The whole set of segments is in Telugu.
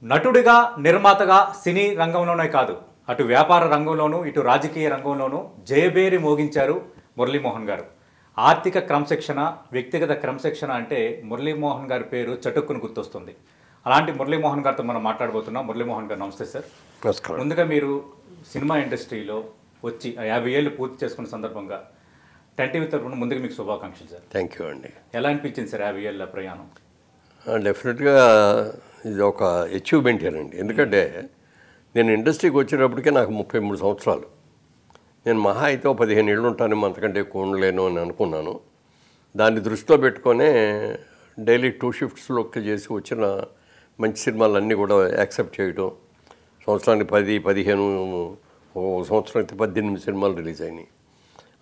నటుడిగా నిర్మాతగా సినీ రంగంలోనే కాదు అటు వ్యాపార రంగంలోనూ ఇటు రాజకీయ రంగంలోనూ జయబేరి మోగించారు మురళీమోహన్ గారు. ఆర్థిక క్రమశిక్షణ, వ్యక్తిగత క్రమశిక్షణ అంటే మురళీమోహన్ గారి పేరు చటుక్కును గుర్తొస్తుంది. అలాంటి మురళీమోహన్ గారితో మనం మాట్లాడబోతున్నాం. మురళీమోహన్ గారు నమస్తే సార్. నమస్కారం. ముందుగా మీరు సినిమా ఇండస్ట్రీలో వచ్చి 50 ఏళ్ళు పూర్తి చేసుకున్న సందర్భంగా 10 TV తరఫున ముందుగా మీకు శుభాకాంక్షలు సార్. థ్యాంక్ యూ అండి. ఎలా అనిపించింది సార్ 50 ఏళ్ళ ప్రయాణం? డెఫినెట్గా ఇది ఒక అచీవ్మెంటేనండి. ఎందుకంటే నేను ఇండస్ట్రీకి వచ్చేటప్పటికే నాకు 33 సంవత్సరాలు. నేను మహా అయితే 15 ఏళ్ళు ఉంటాను, అంతకంటే ఎక్కువ ఉండలేను అని అనుకున్నాను. దాన్ని దృష్టిలో పెట్టుకొనే డైలీ 2 షిఫ్ట్స్లోకి చేసి వచ్చిన మంచి సినిమాలన్నీ కూడా యాక్సెప్ట్ చేయడం. సంవత్సరానికి 10-15, ఒక సంవత్సరం అయితే 18 సినిమాలు రిలీజ్ అయినాయి.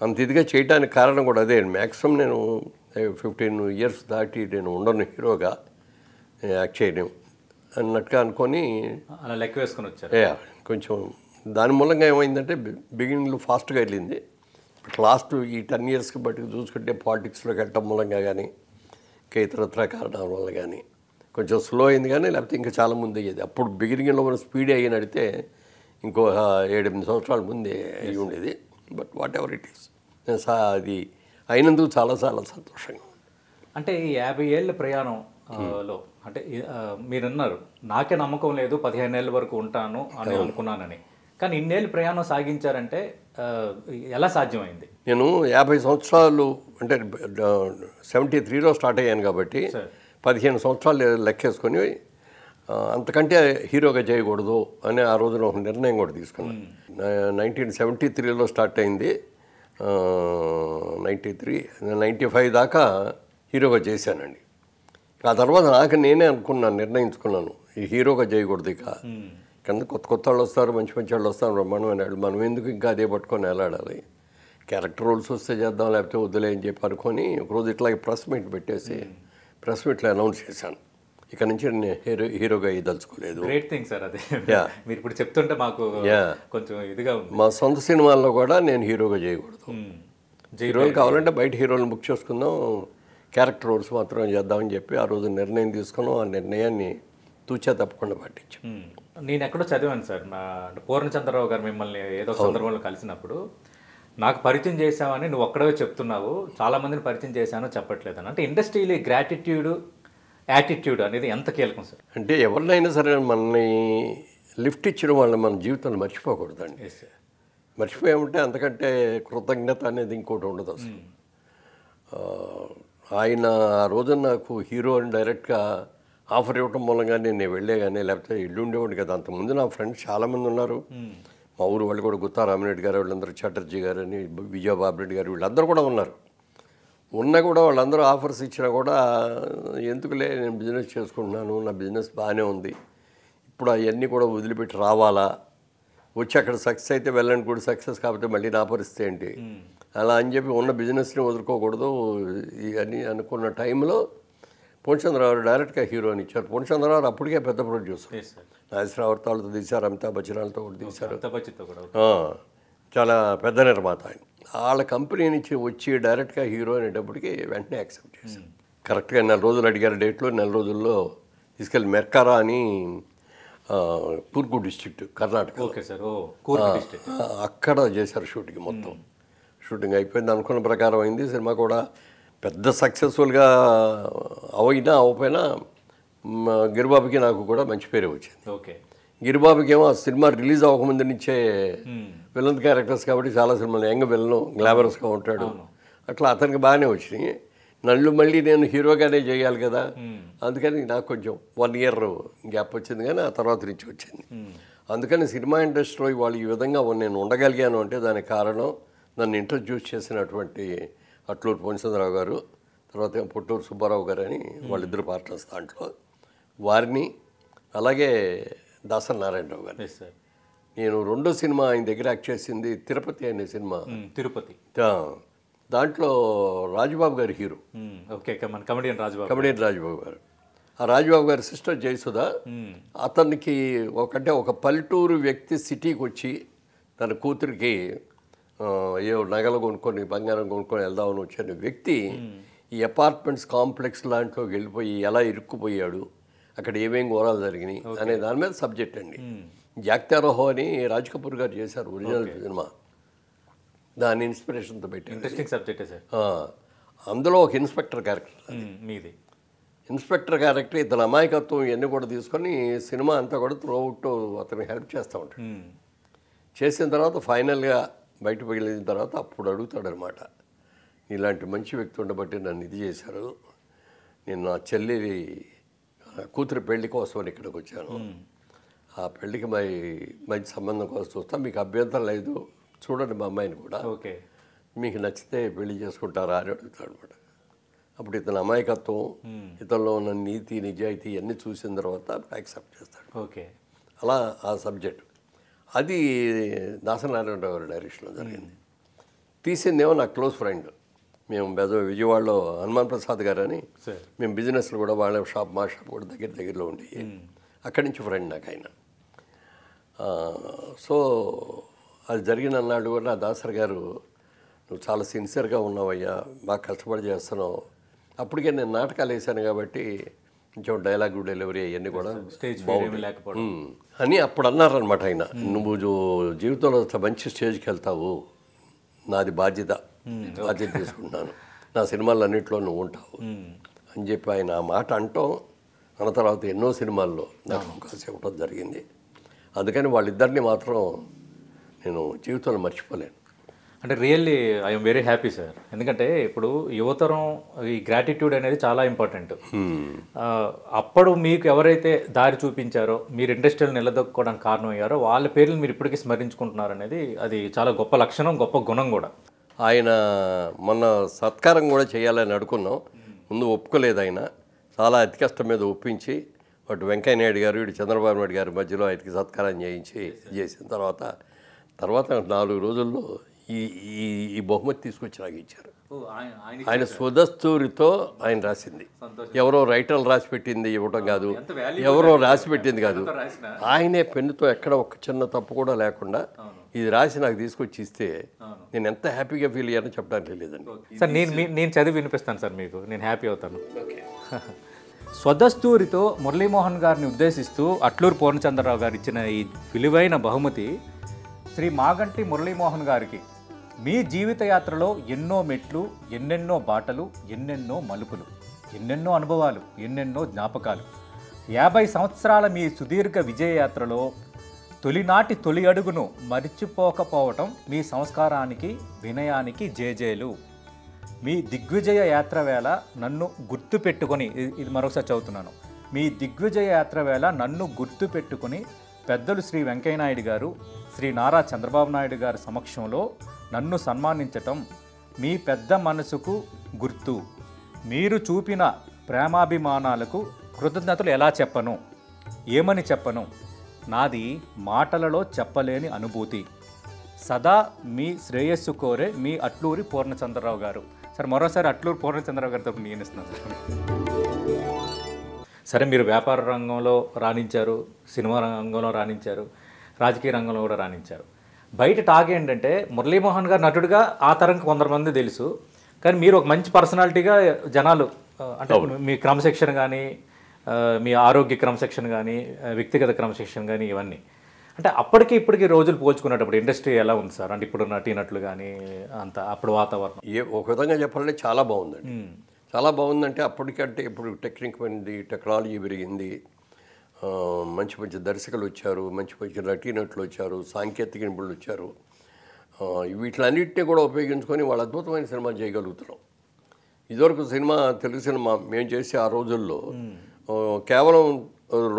అంత ఇదిగా చేయడానికి కారణం కూడా అదే. మ్యాక్సిమం నేను 15 ఇయర్స్ దాటి నేను ఉండను హీరోగా యాక్ట్ చేయడం అన్నట్టుగా అనుకొని అలా లెక్క వేసుకొని వచ్చారు. కొంచెం దాని మూలంగా ఏమైందంటే బిగినింగ్లో ఫాస్ట్గా వెళ్ళింది. బట్ లాస్ట్ ఈ 10 ఇయర్స్కి బట్టి చూసుకుంటే పాలిటిక్స్లోకి వెళ్ళటం మూలంగా కానీ ఇంకా ఇతరత్ర కారణాల వల్ల కానీ కొంచెం స్లో అయింది. కానీ లేకపోతే ఇంకా చాలా ముందు అయ్యేది. అప్పుడు బిగినింగ్లో మనం స్పీడ్ అయ్యి నడితే ఇంకో 7-8 సంవత్సరాల ముందే అయ్యి ఉండేది. But what ever it is, అది అయినందుకు చాలా చాలా సంతోషంగా ఉంది. అంటే ఈ 50 ఏళ్ళ ప్రయాణంలో అంటే మీరన్నారు నాకే నమ్మకం లేదు 15 ఏళ్ళ వరకు ఉంటాను అని అనుకున్నానని. కానీ ఇన్నేళ్ళు ప్రయాణం సాగించారంటే ఎలా సాధ్యమైంది? నేను 50 సంవత్సరాలు అంటే 73లో స్టార్ట్ అయ్యాను కాబట్టి 15 సంవత్సరాలు లెక్కేసుకొని అంతకంటే హీరోగా చేయకూడదు అని ఆ రోజున ఒక నిర్ణయం కూడా తీసుకున్నాను. 1973లో స్టార్ట్ అయింది. 95 దాకా హీరోగా చేశానండి. ఆ తర్వాత నాకు నేనే అనుకున్నాను, నిర్ణయించుకున్నాను ఈ హీరోగా చేయకూడదు. ఇక కింద కొత్త వాళ్ళు వస్తారు, మంచి వాళ్ళు వస్తారు, బ్రహ్మాండమైన వాళ్ళు. మనం ఎందుకు ఇంకా అదే పట్టుకొని వెళ్ళాడాలి? క్యారెక్టర్ రోల్స్ వస్తే చేద్దాం, లేకపోతే వద్దులే అని చెప్పి అనుకొని ఒకరోజు ఇట్లాగే ప్రెస్ మీట్ పెట్టేసి ప్రెస్ మీట్లో అనౌన్స్ చేశాను, ఇక్కడ నుంచి నేను హీరోగా అయ్యదలుచుకోలేదు. Great thing sir. అదే మీరు ఇప్పుడు చెప్తుంటే మాకు కొంచెం ఇదిగా ఉంది. మా సొంత సినిమాల్లో కూడా నేను హీరోగా చేయకూడదు. హీరోలు కావాలంటే బయట హీరోలను బుక్ చేసుకుందాం, క్యారెక్టర్ రోల్స్ మాత్రం చేద్దామని చెప్పి ఆ రోజు నిర్ణయం తీసుకున్నాం. ఆ నిర్ణయాన్ని తూచా తప్పకుండా పాటించాం. నేను ఎక్కడో చదివాను సార్, పూర్ణచంద్రరావు గారు మిమ్మల్ని ఏదో సందర్భంలో కలిసినప్పుడు నాకు పరిచయం చేసామని నువ్వు ఒక్కడే చెప్తున్నావు, చాలామందిని పరిచయం చేశాను చెప్పట్లేదని. అంటే ఇండస్ట్రీలో గ్రాటిట్యూడ్, యాటిట్యూడ్ అనేది ఎంత కీలకం సార్? అంటే ఎవరినైనా సరే మనల్ని లిఫ్ట్ ఇచ్చిన వాళ్ళని మన జీవితంలో మర్చిపోకూడదండి. మర్చిపోయామంటే అంతకంటే కృతజ్ఞత అనేది ఇంకోటి ఉండదు అసలు. ఆయన ఆ రోజున నాకు హీరో అని డైరెక్ట్గా ఆఫర్ ఇవ్వటం మూలంగా నేను వెళ్ళే కానీ లేకపోతే ఇల్లు ఉండేవాడు కదా. అంతకుముందు నా ఫ్రెండ్స్ చాలామంది ఉన్నారు. మా ఊరు వాళ్ళు కూడా గుత్తా రామిరెడ్డి గారు, వీళ్ళందరూ చటర్జీ గారు అని, విజయబాబు రెడ్డి గారు, వీళ్ళందరూ కూడా ఉన్నారు. ఉన్నా కూడా వాళ్ళందరూ ఆఫర్స్ ఇచ్చినా కూడా ఎందుకులే, నేను బిజినెస్ చేసుకుంటున్నాను, నా బిజినెస్ బాగానే ఉంది, ఇప్పుడు అవన్నీ కూడా వదిలిపెట్టి రావాలా, వచ్చి అక్కడ సక్సెస్ అయితే వెళ్ళండి కూడా, సక్సెస్ కాకపోతే మళ్ళీ నా పరిస్థితి ఏంటి, అలా అని చెప్పి ఉన్న బిజినెస్ని వదులుకోకూడదు అని అనుకున్న టైంలో పూర్ణచంద్రరావు డైరెక్ట్గా హీరో అని ఇచ్చారు. పూర్ణచంద్రరావు అప్పటికే పెద్ద ప్రొడ్యూసర్. నాగేశ్వరరావుతో తీశారు, అమితాబ్ బచ్చన్తో కూడా తీశారు, చాలా పెద్ద నిర్మాత ఆయన. వాళ్ళ కంపెనీ నుంచి వచ్చి డైరెక్ట్గా హీరో అనేటప్పటికి వెంటనే యాక్సెప్ట్ చేశారు. కరెక్ట్గా 4 రోజులు అడిగారు డేట్లో. 4 రోజుల్లో తీసుకెళ్ళి మెర్కారా అని Coorg district, Karnataka. Okay sir. అక్కడ చేశారు షూటింగ్. మొత్తం షూటింగ్ అయిపోయింది, అనుకున్న ప్రకారం అయింది. సినిమా కూడా పెద్ద సక్సెస్ఫుల్గా అవ్వకపోయినా గిరిబాబుకి నాకు కూడా మంచి పేరే వచ్చింది. ఓకే. గిరిబాబుకి ఏమో ఆ సినిమా రిలీజ్ అవ్వకముందు నుంచే విలన్ క్యారెక్టర్స్ కాబట్టి చాలా సినిమాలు యంగ్ విలను, గ్లామరస్గా ఉంటాడు, అట్లా అతనికి బాగానే వచ్చినాయి. నన్ను మళ్ళీ నేను హీరోగానే చేయాలి కదా, అందుకని నాకు కొంచెం 1 ఇయర్ గ్యాప్ వచ్చింది. కానీ ఆ తర్వాత నుంచి వచ్చింది. అందుకని సినిమా ఇండస్ట్రీలో వాళ్ళు ఈ విధంగా నేను ఉండగలిగాను అంటే దానికి కారణం నన్ను ఇంట్రడ్యూస్ చేసినటువంటి అట్లూరు పూర్ణచంద్రరావు గారు, తర్వాత పుట్టూరు సుబ్బారావు గారు అని వాళ్ళిద్దరు పార్ట్నర్స్ దాంట్లో, వారిని, అలాగే దాసరి నారాయణరావు గారు. నేను 2వ సినిమా ఆయన దగ్గర యాక్ట్ చేసింది తిరుపతి అనే సినిమా. తిరుపతి దాంట్లో రాజుబాబు గారు హీరో. కమెడియన్ రాజుబాబు గారు. ఆ రాజుబాబు గారి సిస్టర్ జయసుధ. అతనికి ఒక పల్లెటూరు వ్యక్తి సిటీకి వచ్చి తన కూతురికి ఏవో నగలు కొనుక్కొని, బంగారం కొనుక్కొని వెళ్దామని వచ్చిన వ్యక్తి ఈ అపార్ట్మెంట్స్ కాంప్లెక్స్ లాంటిలోకి వెళ్ళిపోయి ఎలా ఇరుక్కుపోయాడు అక్కడ ఏమేం ఘోరాలు జరిగినాయి అనే దాని మీద సబ్జెక్ట్ అండి. జాక్తారోహో అని రాజ్ కపూర్ గారు చేశారు ఒరిజినల్ సినిమా, దాని ఇన్స్పిరేషన్తో పెట్టారు. ఇంట్రెస్టింగ్ సబ్జెక్టే సార్. అందులో ఒక ఇన్స్పెక్టర్ క్యారెక్టర్, మీది ఇన్స్పెక్టర్ క్యారెక్టర్ ఇతని అమాయకత్వం ఇవన్నీ కూడా తీసుకొని సినిమా అంతా కూడా త్రూఅవుట్ అతనికి హెల్ప్ చేస్తూ ఉంటాడు. చేసిన తర్వాత ఫైనల్గా బయటకు వెళ్ళిన తర్వాత అప్పుడు అడుగుతాడనమాట, ఇలాంటి మంచి వ్యక్తి ఉండబట్టి నన్ను ఇది చేశారు, నేను నా చెల్లి కూతురి పెళ్లి కోసం ఇక్కడికి వచ్చాను, ఆ పెళ్లికి మంచి సంబంధం కోసం చూస్తా, మీకు అభ్యంతరం లేదు చూడండి మా అమ్మాయిని కూడా, ఓకే మీకు నచ్చితే పెళ్లి చేసుకుంటారా అని అడుగుతాడు అనమాట. అప్పుడు ఇతని అమాయకత్వం, ఇతనిలో ఉన్న నీతి నిజాయితీ అన్నీ చూసిన తర్వాత యాక్సెప్ట్ చేస్తాడు. ఓకే, అలా ఆ సబ్జెక్ట్ అది దాసనారాయణరావు గారి డైరెక్షన్లో జరిగింది. తీసిందేమో నా క్లోజ్ ఫ్రెండ్, మేము విజయవాడలో హనుమాన్ ప్రసాద్ గారు అని మేము బిజినెస్లో కూడా వాళ్ళ షాప్ మా షాప్ కూడా దగ్గరలో ఉండేవి. అక్కడి నుంచి ఫ్రెండ్ నాకు ఆయన. సో అది జరిగిన అన్నాడు కూడా దాసర్ గారు, నువ్వు చాలా సిన్సియర్గా ఉన్నావయ్యా, బాగా కష్టపడి చేస్తున్నావు. అప్పటికే నేను నాటకాలు వేసాను కాబట్టి కొంచెం డైలాగ్ డెలివరీ అవన్నీ కూడా అని అప్పుడు అన్నారనమాట ఆయన. నువ్వు జీవితంలో మంచి స్టేజ్కి వెళ్తావు, నాది బాధ్యత తీసుకుంటున్నాను, నా సినిమాలన్నింటిలో నువ్వు ఉంటావు అని చెప్పి ఆయన ఆ మాట అంటాం. అన్న తర్వాత ఎన్నో సినిమాల్లో నాకు అవకాశం ఇవ్వడం జరిగింది. అందుకని వాళ్ళిద్దరిని మాత్రం నేను జీవితంలో మర్చిపోలేను. అంటే really I'm very happy sir. ఎందుకంటే ఇప్పుడు యువతరం ఈ గ్రాటిట్యూడ్ అనేది చాలా ఇంపార్టెంట్. అప్పుడు మీకు ఎవరైతే దారి చూపించారో, మీరు ఇండస్ట్రీలో నిలదొక్కుకోవడానికి కారణం అయ్యారో వాళ్ళ పేర్లు మీరు ఇప్పటికీ స్మరించుకుంటున్నారు అనేది అది చాలా గొప్ప లక్షణం, గొప్ప గుణం కూడా. ఆయన మొన్న సత్కారం కూడా చేయాలని అనుకున్నాం, ముందు ఒప్పుకోలేదు ఆయన. చాలా అతి కష్టం మీద ఒప్పించి అటు వెంకయ్య నాయుడు గారు ఇటు చంద్రబాబు నాయుడు గారి మధ్యలో ఆయనకి సత్కారం చేసిన తర్వాత 4 రోజుల్లో ఈ బహుమతి తీసుకొచ్చి నాకు ఇచ్చారు. ఆయన స్వదస్తూరితో ఆయన రాసింది, ఎవరో రైటర్లు రాసి పెట్టింది ఇవ్వటం కాదు, ఎవరో రాసి పెట్టింది కాదు, ఆయనే పెన్నుతో ఎక్కడ ఒక చిన్న తప్పు కూడా లేకుండా ఇది రాసి నాకు తీసుకొచ్చి ఇస్తే నేను ఎంత హ్యాపీగా ఫీల్ అయ్యానో చెప్పడానికి లేదండి. సార్ నేను చదివి వినిపిస్తాను సార్ మీకు, నేను హ్యాపీ అవుతాను. స్వదస్తూరితో మురళీమోహన్ గారిని ఉద్దేశిస్తూ అట్లూరు పూర్ణచంద్రరావు గారు ఇచ్చిన ఈ విలువైన బహుమతి శ్రీ మాగంటి మురళీమోహన్ గారికి మీ జీవిత యాత్రలో ఎన్నో మెట్లు, ఎన్నెన్నో బాటలు, ఎన్నెన్నో మలుపులు, ఎన్నెన్నో అనుభవాలు, ఎన్నెన్నో జ్ఞాపకాలు, 50 సంవత్సరాల మీ సుదీర్ఘ విజయయాత్రలో తొలినాటి తొలి అడుగును మరిచిపోకపోవటం మీ సంస్కారానికి, వినయానికి జేజేలు. మీ దిగ్విజయ యాత్ర వేళ నన్ను గుర్తు పెట్టుకొని, ఇది మరొకసారి చదువుతున్నాను, మీ దిగ్విజయ యాత్ర వేళ నన్ను గుర్తు పెట్టుకొని పెద్దలు శ్రీ వెంకయ్యనాయుడు గారు, శ్రీ నారా చంద్రబాబు నాయుడు గారి సమక్షంలో నన్ను సన్మానించటం మీ పెద్ద మనసుకు గుర్తు. మీరు చూపిన ప్రేమాభిమానాలకు కృతజ్ఞతలు ఎలా చెప్పను, ఏమని చెప్పను, నాది మాటలలో చెప్పలేని అనుభూతి. సదా మీ శ్రేయస్సు కోరే మీ అట్లూరి పూర్ణచంద్రరావు గారు. సార్ మరోసారి అట్లూరి పూర్ణచంద్రరావు గారితో నేను ఇస్తున్నాను సార్. సరే, మీరు వ్యాపార రంగంలో రాణించారు, సినిమా రంగంలో రాణించారు, రాజకీయ రంగంలో కూడా రాణించారు. బయట టాక్ ఏంటంటే మురళీమోహన్ గారు నటుడిగా ఆ తరంకి 100 మంది తెలుసు, కానీ మీరు ఒక మంచి పర్సనాలిటీగా జనాలు, అంటే మీ క్రమశిక్షణ కానీ, మీ ఆరోగ్య క్రమశిక్షణ కానీ, వ్యక్తిగత క్రమశిక్షణ కానీ, ఇవన్నీ అంటే అప్పటికి ఇప్పటికి రోజులు పోల్చుకునేటప్పుడు ఇండస్ట్రీ ఎలా ఉంది సార్? అంటే ఇప్పుడు నటీనట్లు కానీ అంత అప్పుడు వాతావరణం ఒక విధంగా చెప్పాలంటే చాలా బాగుందండి. చాలా బాగుందంటే అప్పటికంటే ఇప్పుడు టెక్నాలజీ పెరిగింది, మంచి మంచి దర్శకులు వచ్చారు, మంచి మంచి నటీనటులు వచ్చారు, సాంకేతిక నిపుణులు వచ్చారు. వీటిలన్నింటినీ కూడా ఉపయోగించుకొని వాళ్ళు అద్భుతమైన సినిమా చేయగలుగుతున్నాం. ఇదివరకు తెలుగు సినిమా మేము చేసే ఆ రోజుల్లో కేవలం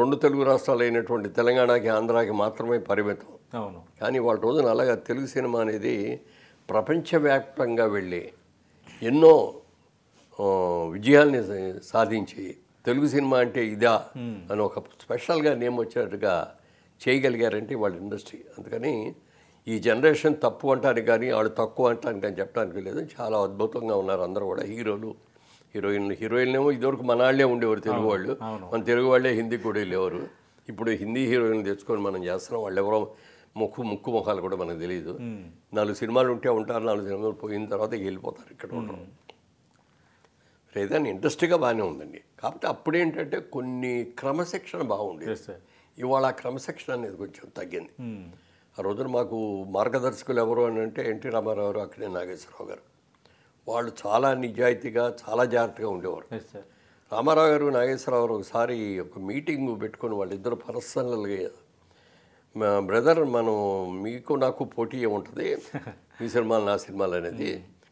2 తెలుగు రాష్ట్రాలు అయినటువంటి తెలంగాణకి, ఆంధ్రాకి మాత్రమే పరిమితం. అవును. కానీ వాళ్ళ రోజున అలాగా తెలుగు సినిమా అనేది ప్రపంచవ్యాప్తంగా వెళ్ళి ఎన్నో విజయాల్ని సాధించి తెలుగు సినిమా అంటే ఇదా అని ఒక స్పెషల్గా నేమ్ వచ్చేట్టుగా చేయగలిగారంటే వాళ్ళ ఇండస్ట్రీ. అందుకని ఈ జనరేషన్ తప్పు అంటానికి కానీ వాళ్ళు తక్కువ అంటానికి కానీ చెప్పడానికి లేదు, చాలా అద్భుతంగా ఉన్నారు అందరూ కూడా. హీరోయిన్లేమో ఇదివరకు మన వాళ్ళే ఉండేవారు తెలుగు వాళ్ళు, మన తెలుగు వాళ్ళే హిందీ కూడా వెళ్ళేవారు. ఇప్పుడు హిందీ హీరోయిన్లు తెచ్చుకొని మనం చేస్తున్నాం. వాళ్ళు ఎవరో ముక్కు ముఖాలు కూడా మనకు తెలియదు. 4 సినిమాలు ఉంటే ఉంటారు, 4 సినిమాలు పోయిన తర్వాత వెళ్ళిపోతారు, ఇక్కడ ఉండరు. ఏదైనా ఇంట్రెస్ట్గా బాగానే ఉందండి. కాకపోతే అప్పుడేంటంటే కొన్ని క్రమశిక్షణ బాగుండేది. Yes sir. ఇవాళ ఆ క్రమశిక్షణ అనేది కొంచెం తగ్గింది. ఆ రోజున మాకు మార్గదర్శకులు ఎవరు అని అంటే ఎన్టీ రామారావు గారు, అక్కడే నాగేశ్వరరావు గారు. వాళ్ళు చాలా నిజాయితీగా చాలా జాగ్రత్తగా ఉండేవారు. Yes sir. రామారావు గారు, నాగేశ్వరరావు గారు ఒకసారి ఒక మీటింగ్ పెట్టుకొని వాళ్ళిద్దరు పర్సనల్గా, మా బ్రదర్ మనం మీకు నాకు పోటీ ఉంటుంది మీ సినిమాలు నా సినిమాలు అనేది,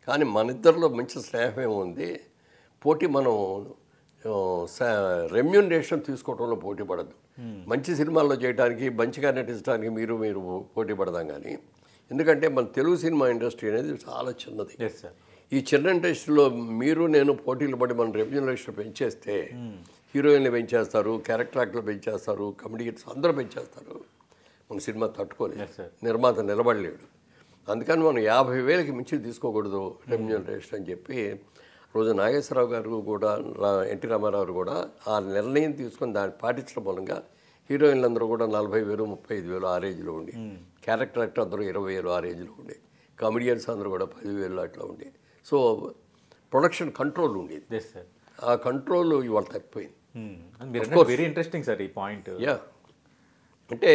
కానీ మన ఇద్దరిలో మంచి స్నేహం ఏముంది, పోటీ మనం రెమ్యూనరేషన్ తీసుకోవడంలో పోటీ పడద్దు. మంచి సినిమాల్లో చేయడానికి మంచిగా నటించడానికి మీరు పోటీ పడదాం. కానీ ఎందుకంటే మన తెలుగు సినిమా ఇండస్ట్రీ అనేది చాలా చిన్నది. Yes sir. ఈ చిన్న ఇండస్ట్రీలో మీరు నేను పోటీలు పడి మన రెమ్యూనరేషన్ పెంచేస్తే హీరోయిన్లు పెంచేస్తారు, క్యారెక్టర్ యాక్టర్లు పెంచేస్తారు, కమెడియన్స్ అందరూ పెంచేస్తారు. మన సినిమా తట్టుకోలేదు, ఎస్ సార్. నిర్మాత నిలబడలేడు. అందుకని మనం 50,000కి మించి తీసుకోకూడదు రెమ్యూనరేషన్ అని చెప్పి రోజు నాగేశ్వరరావు గారు కూడా, ఎన్టీ రామారావు కూడా ఆ నిర్ణయం తీసుకొని దాన్ని పాటించడం మూలంగా హీరోయిన్లందరూ కూడా 40,000, 35,000 ఆ రేంజ్లో ఉండి, క్యారెక్టర్ యాక్టర్ అందరూ 20,000 ఆ రేంజ్లో ఉండే, కామెడియన్స్ అందరూ కూడా 10,000 అట్లా ఉండే. సో ప్రొడక్షన్ కంట్రోల్ ఉండేది. Yes sir. ఆ కంట్రోల్ ఇవాళ తప్పిపోయింది. వెరీ ఇంట్రెస్టింగ్ సార్ ఈ పాయింట్. యా, అంటే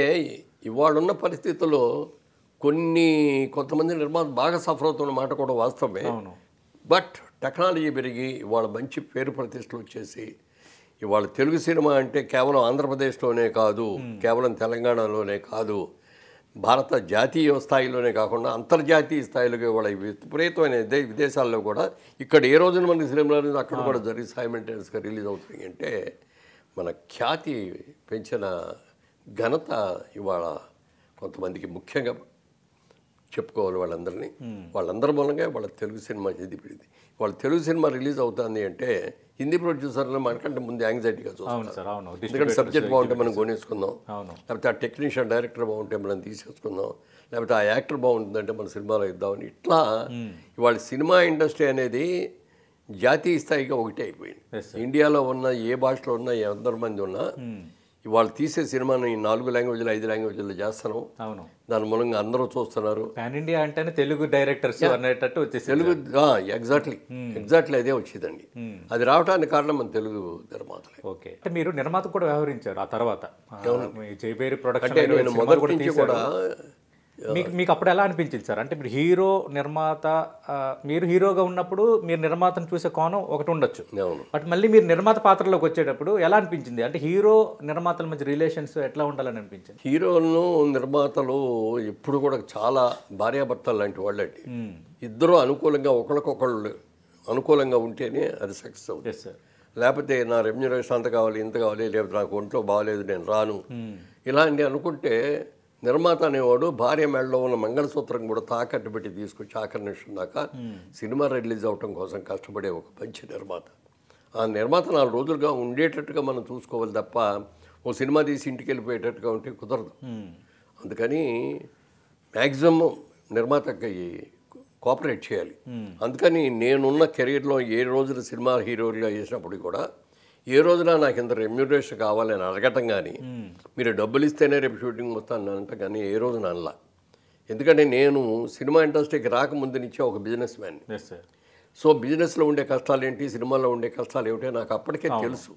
ఇవాళ ఉన్న పరిస్థితుల్లో కొంతమంది నిర్మాత బాగా సఫర్ అవుతున్న మాట కూడా వాస్తవమే. అవును. బట్ టెక్నాలజీ పెరిగి ఇవాళ మంచి పేరు ప్రతిష్టలు వచ్చేసి ఇవాళ తెలుగు సినిమా అంటే కేవలం ఆంధ్రప్రదేశ్లోనే కాదు, కేవలం తెలంగాణలోనే కాదు, భారత జాతీయ స్థాయిలోనే కాకుండా అంతర్జాతీయ స్థాయిలోకి ఇవాళ విపరీతమైన విదేశాల్లో కూడా ఇక్కడ ఏ రోజున మనకి సినిమాలు అక్కడ కూడా జరిగి సైమల్టేనియస్గా రిలీజ్ అవుతుంది. అంటే మన ఖ్యాతి పెంచిన ఘనత ఇవాళ కొంతమందికి ముఖ్యంగా చెప్పుకోవాలి. వాళ్ళందరి మూలంగా వాళ్ళ తెలుగు సినిమా ఎదిగిపోయింది. వాళ్ళ తెలుగు సినిమా రిలీజ్ అవుతుంది అంటే హిందీ ప్రొడ్యూసర్లు మనకంటే ముందు యాంగ్జైటీగా చూస్తారు. ఎందుకంటే సబ్జెక్ట్ బాగుంటే మనం కొనేసుకుందాం, లేకపోతే ఆ టెక్నీషియన్ డైరెక్టర్ బాగుంటే మనం తీసేసుకుందాం, లేకపోతే ఆ యాక్టర్ బాగుంటుందంటే మన సినిమాలో ఇద్దామని, ఇట్లా ఇవాళ సినిమా ఇండస్ట్రీ అనేది జాతీయ స్థాయిగా ఒకటే అయిపోయింది. ఇండియాలో ఉన్న ఏ భాషలో ఉన్న ఎందరు మంది ఉన్నా ఇవాళ తీసే సినిమాని 4 లాంగ్వేజ్లు 5 లాంగ్వేజ్లో చేస్తున్నాం. అవును. దాని మూలంగా అందరూ చూస్తున్నారు. పాన్ ఇండియా అంటేనే తెలుగు డైరెక్టర్స్ అనేటట్టు వచ్చేసి తెలుగు ఎగ్జాక్ట్లీ అదే వచ్చిందండి. అది రావడానికి కారణం మన తెలుగు నిర్మాతలే. ఓకే. అంటే మీరు నిర్మాత కూడా వ్యవహరించారు ఆ తర్వాత జైబేరి అంటే ప్రొడక్షన్. నేను మొదటి నుంచి కూడా మీకు అప్పుడు ఎలా అనిపించింది సార్? అంటే మీరు హీరో నిర్మాత, మీరు హీరోగా ఉన్నప్పుడు మీరు నిర్మాతను చూసే కోణం ఒకటి ఉండొచ్చు, బట్ మళ్ళీ మీరు నిర్మాత పాత్రలోకి వచ్చేటప్పుడు ఎలా అనిపించింది? అంటే హీరో నిర్మాతల మధ్య రిలేషన్స్ ఎట్లా ఉండాలని అనిపించింది? హీరోలను నిర్మాతలు ఎప్పుడు కూడా చాలా భార్యాభర్తలు లాంటి వాళ్ళండి. ఇద్దరు అనుకూలంగా ఒకరికొకళ్ళు అనుకూలంగా ఉంటేనే అది సక్సెస్ అవుతుంది. Yes sir. లేకపోతే నా రెమ్యూనరేషన్ అంత కావాలి, ఇంత కావాలి, లేకపోతే నాకు ఒంట్లో బాగాలేదు నేను రాను, ఇలాంటి అనుకుంటే నిర్మాత అనేవాడు భార్య మెడలో ఉన్న మంగళసూత్రం కూడా తాకట్టు పెట్టి తీసుకొచ్చి ఆఖరి నిమిషం దాకా సినిమా రిలీజ్ అవటం కోసం కష్టపడే ఒక మంచి నిర్మాత. ఆ నిర్మాత 4 రోజులుగా ఉండేటట్టుగా మనం చూసుకోవాలి తప్ప ఓ సినిమా తీసి ఇంటికి వెళ్ళిపోయేటట్టుగా ఉంటే కుదరదు. అందుకని మ్యాక్సిమం నిర్మాతకి కోఆపరేట్ చేయాలి. అందుకని నేనున్న కెరీర్లో ఏ రోజున సినిమా హీరోగా చేసినప్పుడు కూడా ఏ రోజున నాకు ఇంత రెమ్యూనరేషన్ కావాలని అడగటం కానీ, మీరు డబ్బులు ఇస్తేనే రేపు షూటింగ్ వస్తాను అంటే కానీ ఏ రోజున అనలా. ఎందుకంటే నేను సినిమా ఇండస్ట్రీకి రాకముందు నుంచే ఒక బిజినెస్ మ్యాన్. సో బిజినెస్లో ఉండే కష్టాలు ఏంటి, సినిమాలో ఉండే కష్టాలు ఏమిటో నాకు అప్పటికే తెలుసు.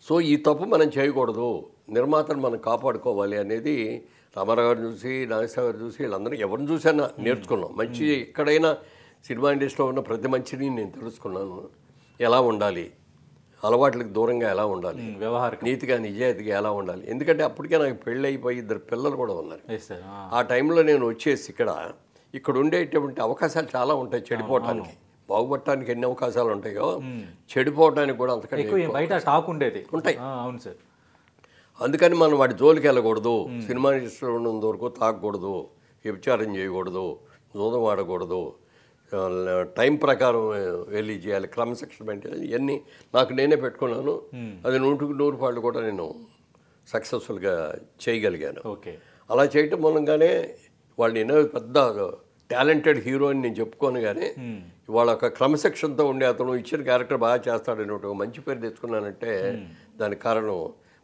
సో ఈ తప్పు మనం చేయకూడదు, నిర్మాతను మనం కాపాడుకోవాలి అనేది రామారావు గారు చూసి, నాగేశ్వర గారు చూసి, వీళ్ళందరూ ఎవరిని చూసైనా నేర్చుకున్నాం. మంచి ఎక్కడైనా సినిమా ఇండస్ట్రీలో ఉన్న ప్రతి మంచిని నేను తెలుసుకున్నాను. ఎలా ఉండాలి, అలవాట్లకు దూరంగా ఎలా ఉండాలి, నీతిగా నిజాయితీగా ఎలా ఉండాలి. ఎందుకంటే అప్పటికే నాకు పెళ్ళి అయిపోయి 2 పిల్లలు కూడా ఉన్నారు. ఆ టైంలో నేను వచ్చేసి ఇక్కడ ఉండేటువంటి అవకాశాలు చాలా ఉంటాయి చెడిపోవటానికి. బాగుపడటానికి ఎన్ని అవకాశాలు ఉంటాయో చెడిపోవడానికి కూడా అంతకంటే బయట స్టాక్ ఉండేది ఉంటాయి. అవును సార్. అందుకని మనం వాటి జోలికి వెళ్ళకూడదు, సినిమా ఇండస్ట్రీలో ఉన్నంత వరకు తాగకూడదు, వ్యభిచారం చేయకూడదు, జూదం ఆడకూడదు, టైం ప్రకారం వెళ్ళి చేయాలి, క్రమశిక్షణ మెయింటైన్, ఇవన్నీ నాకు నేనే పెట్టుకున్నాను. అది 100కి 100 కూడా నేను సక్సెస్ఫుల్గా చేయగలిగాను. ఓకే. అలా చేయటం మూలంగానే వాళ్ళు ఎన్నో పెద్ద టాలెంటెడ్ హీరో అని నేను చెప్పుకోను, కానీ వాళ్ళ ఒక క్రమశిక్షణతో ఉండే అతను ఇచ్చిన క్యారెక్టర్ బాగా చేస్తాడని ఒక మంచి పేరు తెచ్చుకున్నానంటే దానికి కారణం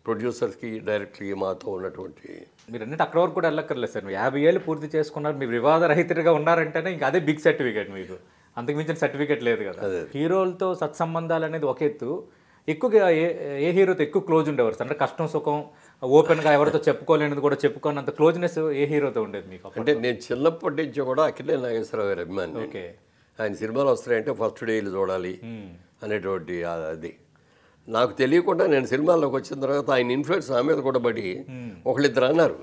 ప్రొడ్యూసర్స్కి, డైరెక్టర్కి మాతో ఉన్నటువంటి. మీరు అన్నట్టు అక్కడ వరకు కూడా వెళ్ళక్కర్లేదు సార్. 50 ఏళ్ళు పూర్తి చేసుకున్నారు, మీరు వివాద రహితుడిగా ఉన్నారంటేనే ఇంకా అదే బిగ్ సర్టిఫికేట్ మీకు. అంతకు మించిన సర్టిఫికేట్ లేదు కదా. హీరోలతో సత్సంబంధాలు అనేది ఒక ఎత్తు, ఎక్కువగా ఏ హీరోతో ఎక్కువ క్లోజ్ ఉండేవారు అంటే కష్టం సుఖం ఓపెన్గా ఎవరితో చెప్పుకోలేనిది కూడా చెప్పుకోనంత క్లోజ్నెస్ ఏ హీరోతో ఉండేది మీకు? అంటే నేను చిన్నప్పటి నుంచి కూడా అఖిలేని నాగేశ్వరరావు గారి అభిమాని. ఓకే. ఆయన సినిమాలు వస్తున్నాయంటే ఫస్ట్ డేలు చూడాలి అనేటువంటి అది నాకు తెలియకుండా నేను సినిమాల్లోకి వచ్చిన తర్వాత ఆయన ఇన్ఫ్లుయెన్స్ నా మీద కూడా పడి ఒకళ్ళిద్దరు అన్నారు,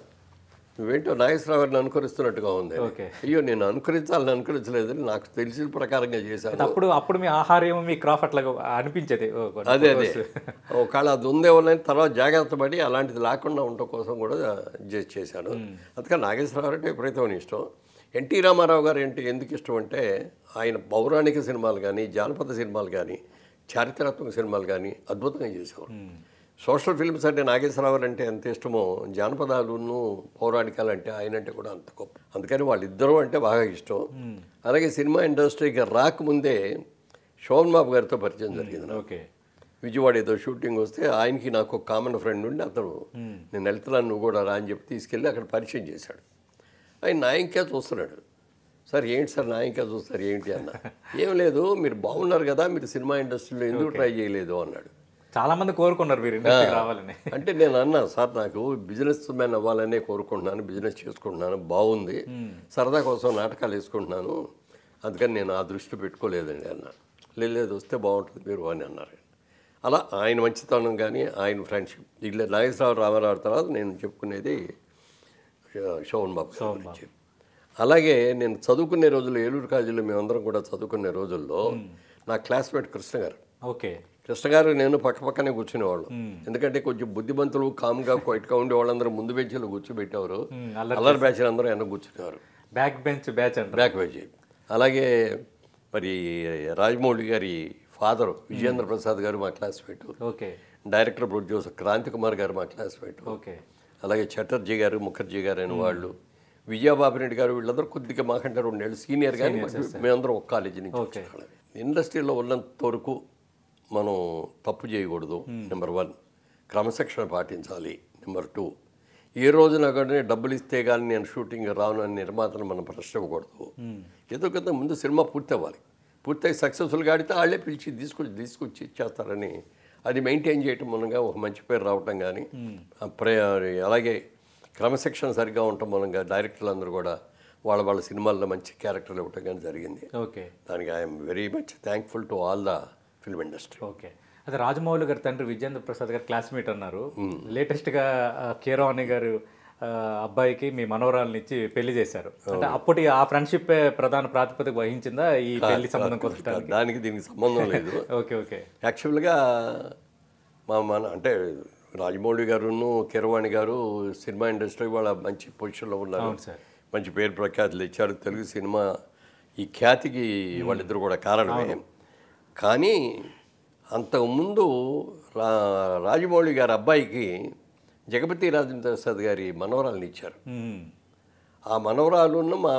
నువ్వేంటో నాగేశ్వరరావు గారిని అనుకరిస్తున్నట్టుగా ఉంది. అయ్యో నేను అనుకరించలేదని నాకు తెలిసిన ప్రకారంగా చేశాను. అప్పుడు మీ ఆహార్యం మీ క్రాఫ్ అట్లా అనిపించేది. అదే ఒకవేళ అది ఉందేమోనని తర్వాత జాగ్రత్త పడి అలాంటిది లేకుండా ఉండటం కోసం కూడా చేశాను. అందుకని నాగేశ్వరరావు అంటే విపరీతమైన ఇష్టం. ఎన్టీ రామారావు గారు ఎందుకు ఇష్టం అంటే ఆయన పౌరాణిక సినిమాలు కానీ జానపద సినిమాలు కానీ చారిత్రాత్మక సినిమాలు కానీ అద్భుతంగా చేసేవారు. సోషల్ ఫిల్మ్స్ అంటే నాగేశ్వరరావు అంటే ఎంత ఇష్టమో జానపదాలను పౌరాణికాలు అంటే ఆయన అంటే కూడా అంత గొప్ప. అందుకని వాళ్ళిద్దరూ అంటే బాగా ఇష్టం. అలాగే సినిమా ఇండస్ట్రీకి రాకముందే శోభన్ బాబు గారితో పరిచయం జరిగింది. ఓకే. విజయవాడ ఏదో షూటింగ్ వస్తే ఆయనకి నాకు ఒక కామన్ ఫ్రెండ్ ఉండి అతను నేను వెళ్తున్నాను నువ్వు కూడా రా అని చెప్పి తీసుకెళ్ళి అక్కడ పరిచయం చేశాడు. ఆయన నా ఇంకా చూస్తున్నాడు. సార్ ఏంటి సార్ నా ఇంకా చూస్తారు ఏంటి అన్న. ఏం లేదు మీరు బాగున్నారు కదా మీరు సినిమా ఇండస్ట్రీలో ఎందుకు ట్రై చేయలేదు అన్నాడు. చాలా మంది కోరుకున్నారు మీరు ఇండస్ట్రీకి రావాలని. అంటే నేను అన్నా సార్ నాకు బిజినెస్ మ్యాన్ అవ్వాలనే కోరుకుంటున్నాను, బిజినెస్ చేసుకుంటున్నాను, బాగుంది, సరదా కోసం నాటకాలు వేసుకుంటున్నాను, అందుకని నేను ఆ దృష్టి పెట్టుకోలేదండి అన్న. లేదు వస్తే బాగుంటుంది మీరు అని అన్నారు. అలా ఆయన మంచితనం కానీ ఆయన ఫ్రెండ్షిప్ ఇట్లా నాగేశ్వరరావు రామారావు తర్వాత నేను చెప్పుకునేది శోభన్ బాబు గురించి. అలాగే నేను చదువుకునే రోజుల్లో ఏలూరు కాలేజీలో మేమందరం కూడా చదువుకునే రోజుల్లో నా క్లాస్మేట్ కృష్ణ గారు. ఓకే. కృష్ణ గారు నేను పక్కనే కూర్చునేవాళ్ళు. ఎందుకంటే కొంచెం బుద్ధిమంతులు కామ్గా క్వైట్గా ఉండే వాళ్ళందరూ ముందు బెంచ్లో కూర్చోబెట్టేవారు, అల్లరి బ్యాచ్ అందరూ వెనక కూర్చునేవారు. Back bench back bench. అలాగే మరి రాజమౌళి గారి ఫాదర్ విజయేంద్ర ప్రసాద్ గారు మా classmate. Okay. Director producer Kranti Kumar గారు మా క్లాస్మేట్. ఓకే. అలాగే చటర్జీ గారు ముఖర్జీ గారు అయిన వాళ్ళు, విజయబాబురెడ్డి గారు, వీళ్ళందరూ కొద్దిగా మాకంటే 2 ఏళ్ళు సీనియర్. కానీ మేమందరం ఒక కాలేజీ నుంచి వచ్చేవాళ్ళం. ఇండస్ట్రీలో ఉన్నంత వరకు మనం తప్పు చేయకూడదు. నెంబర్ 1 క్రమశిక్షణ పాటించాలి. నెంబర్ 2 ఏ రోజున కానీ డబ్బులు ఇస్తే కానీ నేను షూటింగ్ రాను అని నిర్మాతను మనం ప్రశ్న ఇవ్వకూడదు. ఏదో కదా ముందు సినిమా పూర్తి అవ్వాలి, పూర్తయి సక్సెస్ఫుల్గా ఆడితే వాళ్ళే పిలిచి తీసుకొచ్చి ఇచ్చేస్తారని అది మెయింటైన్ చేయటం మూలంగా ఒక మంచి పేరు రావటం కానీ అలాగే క్రమశిక్షణ సరిగ్గా ఉండటం మూలంగా డైరెక్టర్లు అందరూ కూడా వాళ్ళ సినిమాల్లో మంచి క్యారెక్టర్లు ఇవ్వటం కానీ జరిగింది. ఓకే. దానికి I'm very much thankful to all the film industry. Okay. అదే రాజమౌళి గారి తండ్రి విజయేంద్ర ప్రసాద్ గారు క్లాస్మేట్ అన్నారు. లేటెస్ట్గా కీరవాణి గారు అబ్బాయికి మీ మనవరాలను ఇచ్చి పెళ్లి చేశారు. అంటే అప్పటి ఆ ఫ్రెండ్షిప్ ప్రధాన ప్రాతిపదిక వహించిందా ఈ పెళ్లి సంబంధం కోసం? దానికి దీనికి సంబంధం లేదు. ఓకే. ఓకే. యాక్చువల్గా అంటే రాజమౌళి గారును కీరవాణి గారు సినిమా ఇండస్ట్రీ వాళ్ళ మంచి పొజిషన్లో ఉన్నారు, మంచి పేరు ప్రఖ్యాతులు ఇచ్చారు. తెలుగు సినిమా ఈ ఖ్యాతికి వాళ్ళిద్దరు కూడా కారణమే. కానీ అంతకుముందు రాజమౌళి గారి అబ్బాయికి జగపతి రాజేంద్ర ప్రసాద్ గారి మనవరాలను ఇచ్చారు. ఆ మనవరాలును మా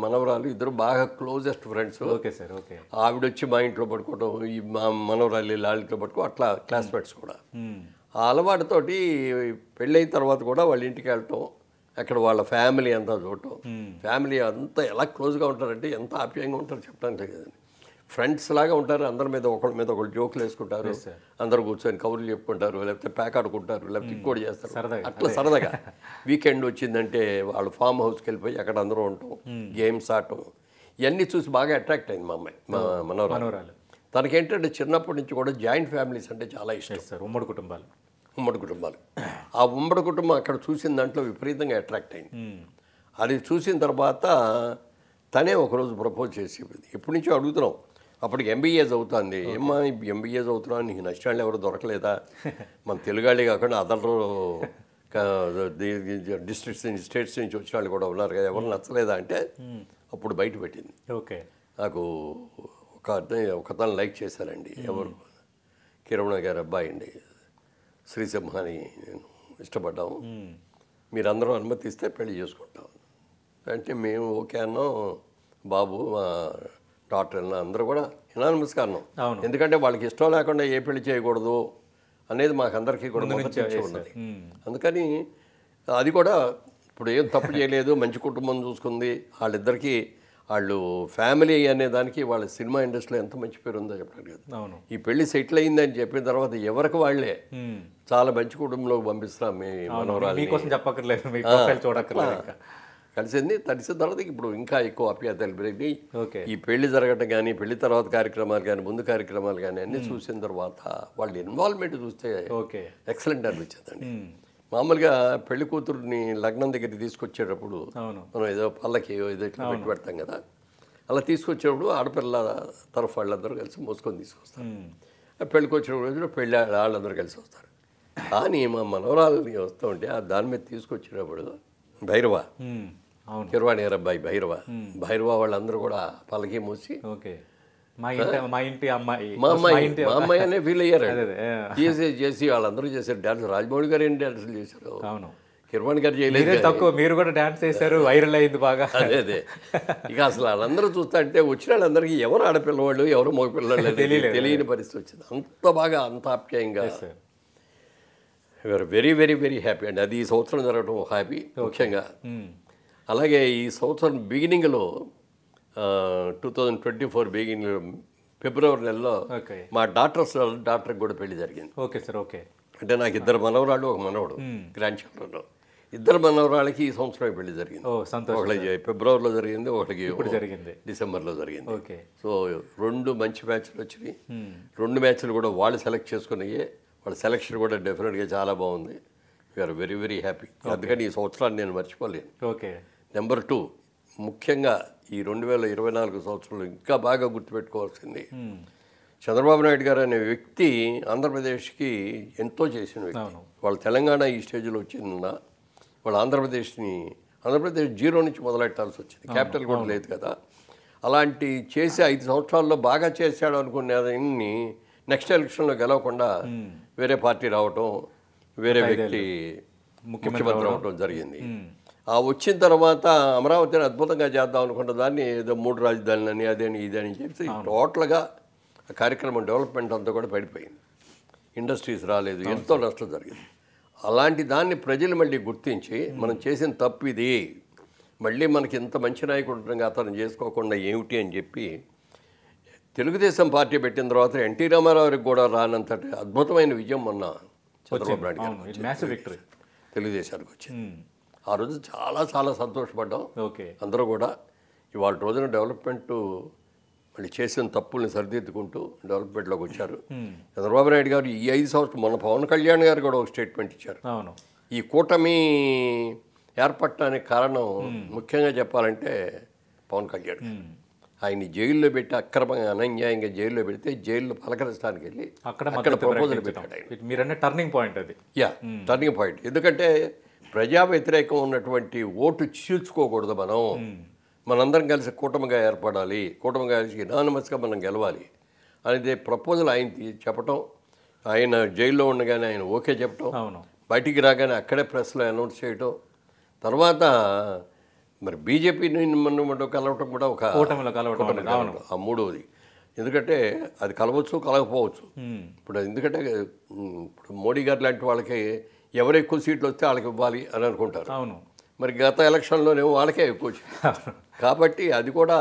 మనవరాలు ఇద్దరు బాగా closest friends. Okay sir. Okay. ఆవిడ వచ్చి మా ఇంట్లో పడుకోవటం, ఈ మా మనవరాలు లాలింట్లో పడుకో, అట్లా క్లాస్మేట్స్ కూడా. ఆ అలవాటుతోటి పెళ్ళైన తర్వాత కూడా వాళ్ళ ఇంటికి వెళ్ళటం, అక్కడ వాళ్ళ ఫ్యామిలీ అంతా చూడటం, ఫ్యామిలీ అంతా ఎలా క్లోజ్గా ఉంటారంటే ఎంత ఆప్యాయంగా ఉంటారు చెప్పడానికి కదండి. ఫ్రెండ్స్ లాగా ఉంటారు, అందరి మీద ఒకళ్ళు జోకులు వేసుకుంటారు, అందరు కూర్చొని కబుర్లు చెప్పుకుంటారు, లేకపోతే ప్యాక్ ఆడుకుంటారు, లేకపోతే ఇంకోటి చేస్తారు. అట్లా సరదాగా వీకెండ్ వచ్చిందంటే వాళ్ళు ఫామ్ హౌస్కి వెళ్ళిపోయి అక్కడ అందరూ ఉంటాం, గేమ్స్ ఆడటం, ఇవన్నీ చూసి బాగా అట్రాక్ట్ అయింది మా అమ్మాయి, మా మనవరాలు. తనకేంటంటే చిన్నప్పటి నుంచి కూడా జాయింట్ ఫ్యామిలీస్ అంటే చాలా ఇష్టం. ఉమ్మడి కుటుంబాలు. ఆ ఉమ్మడి కుటుంబం అక్కడ చూసిన దాంట్లో విపరీతంగా అట్రాక్ట్ అయింది. అది చూసిన తర్వాత తనే ఒకరోజు ప్రపోజ్ చేసి, ఎప్పటి నుంచో అడుగుతున్నాం, అప్పటికి ఎంబీఏ చదువుతుంది. ఏమ్మా ఎంబీఏ చదువుతున్నావు, నీకు నచ్చిన వాళ్ళు ఎవరు దొరకలేదా, మన తెలుగాళ్ళే కాకుండా అదర్ డిస్ట్రిక్ట్స్ నుంచి స్టేట్స్ నుంచి వచ్చిన వాళ్ళు కూడా ఉన్నారు కదా, ఎవరు నచ్చలేదా అంటే అప్పుడు బయట పెట్టింది. ఓకే. నాకు ఒకతను లైక్ చేశారండి, ఎవరు, కిరమణ గారి అబ్బాయి అండి, శ్రీసింహాని నేను ఇష్టపడ్డాము, మీరందరూ అనుమతిస్తే పెళ్లి చేసుకుంటాం అంటే మేము ఓకే అన్నాం. బాబు మా డాక్టర్ అందరూ కూడా ఇనానిమస్ కారణం, ఎందుకంటే వాళ్ళకి ఇష్టం లేకుండా ఏ పెళ్లి చేయకూడదు అనేది మాకు అందరికీ కూడా ఉన్నది. అందుకని అది కూడా ఇప్పుడు ఏం తప్పు చేయలేదు, మంచి కుటుంబం చూసుకుంది, వాళ్ళిద్దరికీ వాళ్ళు ఫ్యామిలీ అనే దానికి వాళ్ళ సినిమా ఇండస్ట్రీలో ఎంత మంచి పేరు ఉందో చెప్పడానికి కదా. అవును. ఈ పెళ్లి సెటిల్ అయిందని చెప్పిన తర్వాత ఎవరికి వాళ్ళే చాలా మంచి కుటుంబంలోకి పంపిస్తున్నాం మీ మనవరాలు మీకోసం చెప్పక్కర్లేదు, మీ ప్రొఫైల్ చూడక్కర్లేదు ఇంకా. కలిసింది తడిసిన తర్వాత ఇప్పుడు ఇంకా ఎక్కువ ఆప్యాయతలు పెరిగి ఓకే. ఈ పెళ్లి జరగటం కానీ పెళ్లి తర్వాత కార్యక్రమాలు కానీ ముందు కార్యక్రమాలు కానీ అన్నీ చూసిన తర్వాత వాళ్ళ ఇన్వాల్వ్మెంట్ చూస్తే ఓకే. ఎక్సలెంట్ అనిపించిందండి. మామూలుగా పెళ్లి కూతురుని లగ్నం దగ్గరికి తీసుకొచ్చేటప్పుడు అవును. మనం ఏదో పల్లకి ఏదో ఇట్లా పెట్టి పెడతాం కదా, అలా తీసుకొచ్చేటప్పుడు ఆడపిల్ల తరఫు వాళ్ళందరూ కలిసి మోసుకొని తీసుకొస్తారు. పెళ్ళికి వచ్చినప్పుడు పెళ్ళి వాళ్ళందరూ కలిసి వస్తారు. కానీ మా మనవరాలని వస్తూ ఉంటే దాని మీద తీసుకొచ్చేటప్పుడు భైరవ కిరవాణి గారు అబ్బాయి భైరవ వాళ్ళందరూ కూడా పల్లకి మూసి ఓకే మా ఇంటి అమ్మాయి మా అమ్మాయి అనే ఫీల్ అయ్యారు. చేసి వాళ్ళందరూ చేశారు డాన్స్. రాజమౌళి గారు ఏం డాన్సులు చేశారు. అవును. కిరవాణి గారు చేయలేదు తక్కువ, మీరు కూడా డాన్స్ చేశారు, వైరల్ అయింది బాగా. అదే ఇక అసలు వాళ్ళందరూ చూస్తా అంటే వచ్చిన వాళ్ళందరికీ ఎవరు ఆడపిల్లవాళ్ళు ఎవరు మగపిల్లవాళ్ళు తెలియని పరిస్థితి వచ్చింది. అంత బాగా అంత ఆప్యాయంగా వెరీ వెరీ వెరీ హ్యాపీ అండి. అది ఈ సంవత్సరం జరగడం హ్యాపీ ముఖ్యంగా. అలాగే ఈ సంవత్సరం బిగినింగ్లో 2024 బిగినింగ్లో ఫిబ్రవరి నెలలో మా డాక్టర్కి కూడా పెళ్లి జరిగింది. Okay sir. ఓకే. అంటే నాకు 2 మనవరాళ్ళు ఒక మనవడు గ్రాండ్ చిల్డ్రన్. 2 మనవరాళ్ళకి ఈ సంవత్సరం పెళ్లి జరిగింది. ఒకటి ఫిబ్రవరిలో జరిగింది, ఒకటికి జరిగింది డిసెంబర్లో జరిగింది. ఓకే. సో 2 మంచి మ్యాచ్లు వచ్చినాయి. 2 మ్యాచ్లు కూడా వాళ్ళు సెలెక్ట్ చేసుకున్నాయి. వాళ్ళ సెలెక్షన్ కూడా డెఫినెట్గా చాలా బాగుంది. We are very very happy. అందుకని ఈ సంవత్సరాన్ని నేను మర్చిపోలేను. ఓకే. నెంబర్ 2 ముఖ్యంగా ఈ 2024 సంవత్సరంలో ఇంకా బాగా గుర్తుపెట్టుకోవాల్సింది చంద్రబాబు నాయుడు గారు అనే వ్యక్తి ఆంధ్రప్రదేశ్కి ఎంతో చేసిన వ్యక్తి. వాళ్ళు తెలంగాణ ఈ స్టేజ్లో వచ్చిందా వాళ్ళు ఆంధ్రప్రదేశ్ జీరో నుంచి మొదలెట్టాల్సి వచ్చింది. క్యాపిటల్ కూడా లేదు కదా. అలాంటి చేసి 5 సంవత్సరాల్లో బాగా చేశాడు అనుకునేదాన్ని నెక్స్ట్ ఎలక్షన్లో గెలవకుండా వేరే పార్టీ రావటం, వేరే వ్యక్తి ముఖ్యమంత్రి అవటం జరిగింది. ఆ వచ్చిన తర్వాత అమరావతిని అద్భుతంగా చేద్దాం అనుకున్న దాన్ని ఏదో 3 రాజధానులని అదేని ఇదని చెప్పి టోటల్గా కార్యక్రమం డెవలప్మెంట్ అంతా కూడా పడిపోయింది. ఇండస్ట్రీస్ రాలేదు, ఎంతో నష్టం జరిగింది. అలాంటి దాన్ని ప్రజలు మళ్ళీ గుర్తించి మనం చేసిన తప్పు ఇది, మళ్ళీ మనకి ఇంత మంచి నాయకుడు అతను చేసుకోకుండా ఏమిటి అని చెప్పి తెలుగుదేశం పార్టీ పెట్టిన తర్వాత ఎన్టీ రామారావుకి కూడా రానంతటి అద్భుతమైన విజయం మొన్న చంద్రబాబు నాయుడు గారు తెలుగుదేశానికి వచ్చింది. ఆ రోజు చాలా చాలా సంతోషపడ్డాం. ఓకే. అందరూ కూడా ఇవాళ రోజున డెవలప్మెంట్ మళ్ళీ చేసిన తప్పుల్ని సరిదిద్దుకుంటూ డెవలప్మెంట్లోకి వచ్చారు. చంద్రబాబు నాయుడు గారు ఈ 5 సంవత్సరాలు మొన్న పవన్ కళ్యాణ్ గారు కూడా ఒక స్టేట్మెంట్ ఇచ్చారు. ఈ కూటమి ఏర్పడటానికి కారణం ముఖ్యంగా చెప్పాలంటే పవన్ కళ్యాణ్ గారు. ఆయన్ని జైల్లో పెట్టి అక్రమంగా అన్యాయంగా జైల్లో పెడితే జైల్లో పలకరించడానికి వెళ్ళి అక్కడ ప్రపోజల్ పెట్టాడు ఆయన. టర్నింగ్ పాయింట్ అది. Turning point. ఎందుకంటే ప్రజా వ్యతిరేకం ఉన్నటువంటి ఓటు చీల్చుకోకూడదు. మనందరం కలిసి కూటమిగా ఏర్పడాలి, కూటమిగా కలిసి యునానిమస్గా మనం గెలవాలి అనేది ప్రపోజల్ ఆయన చెప్పటం, ఆయన జైల్లో ఉండగానే ఆయన ఓకే చెప్పటం, బయటికి రాగానే అక్కడే ప్రెస్లో అనౌన్స్ చేయటం, తర్వాత మరి బీజేపీని మనం కలవటం కూడా ఒక ఆ 3వది. ఎందుకంటే అది కలవచ్చు కలగపోవచ్చు. ఇప్పుడు ఎందుకంటే ఇప్పుడు మోడీ గారు లాంటి వాళ్ళకి ఎవరు ఎక్కువ సీట్లు వస్తే వాళ్ళకి ఇవ్వాలి అని అనుకుంటారు. మరి గత ఎలక్షన్లోనేమో వాళ్ళకే ఎక్కువ వచ్చింది. కాబట్టి అది కూడా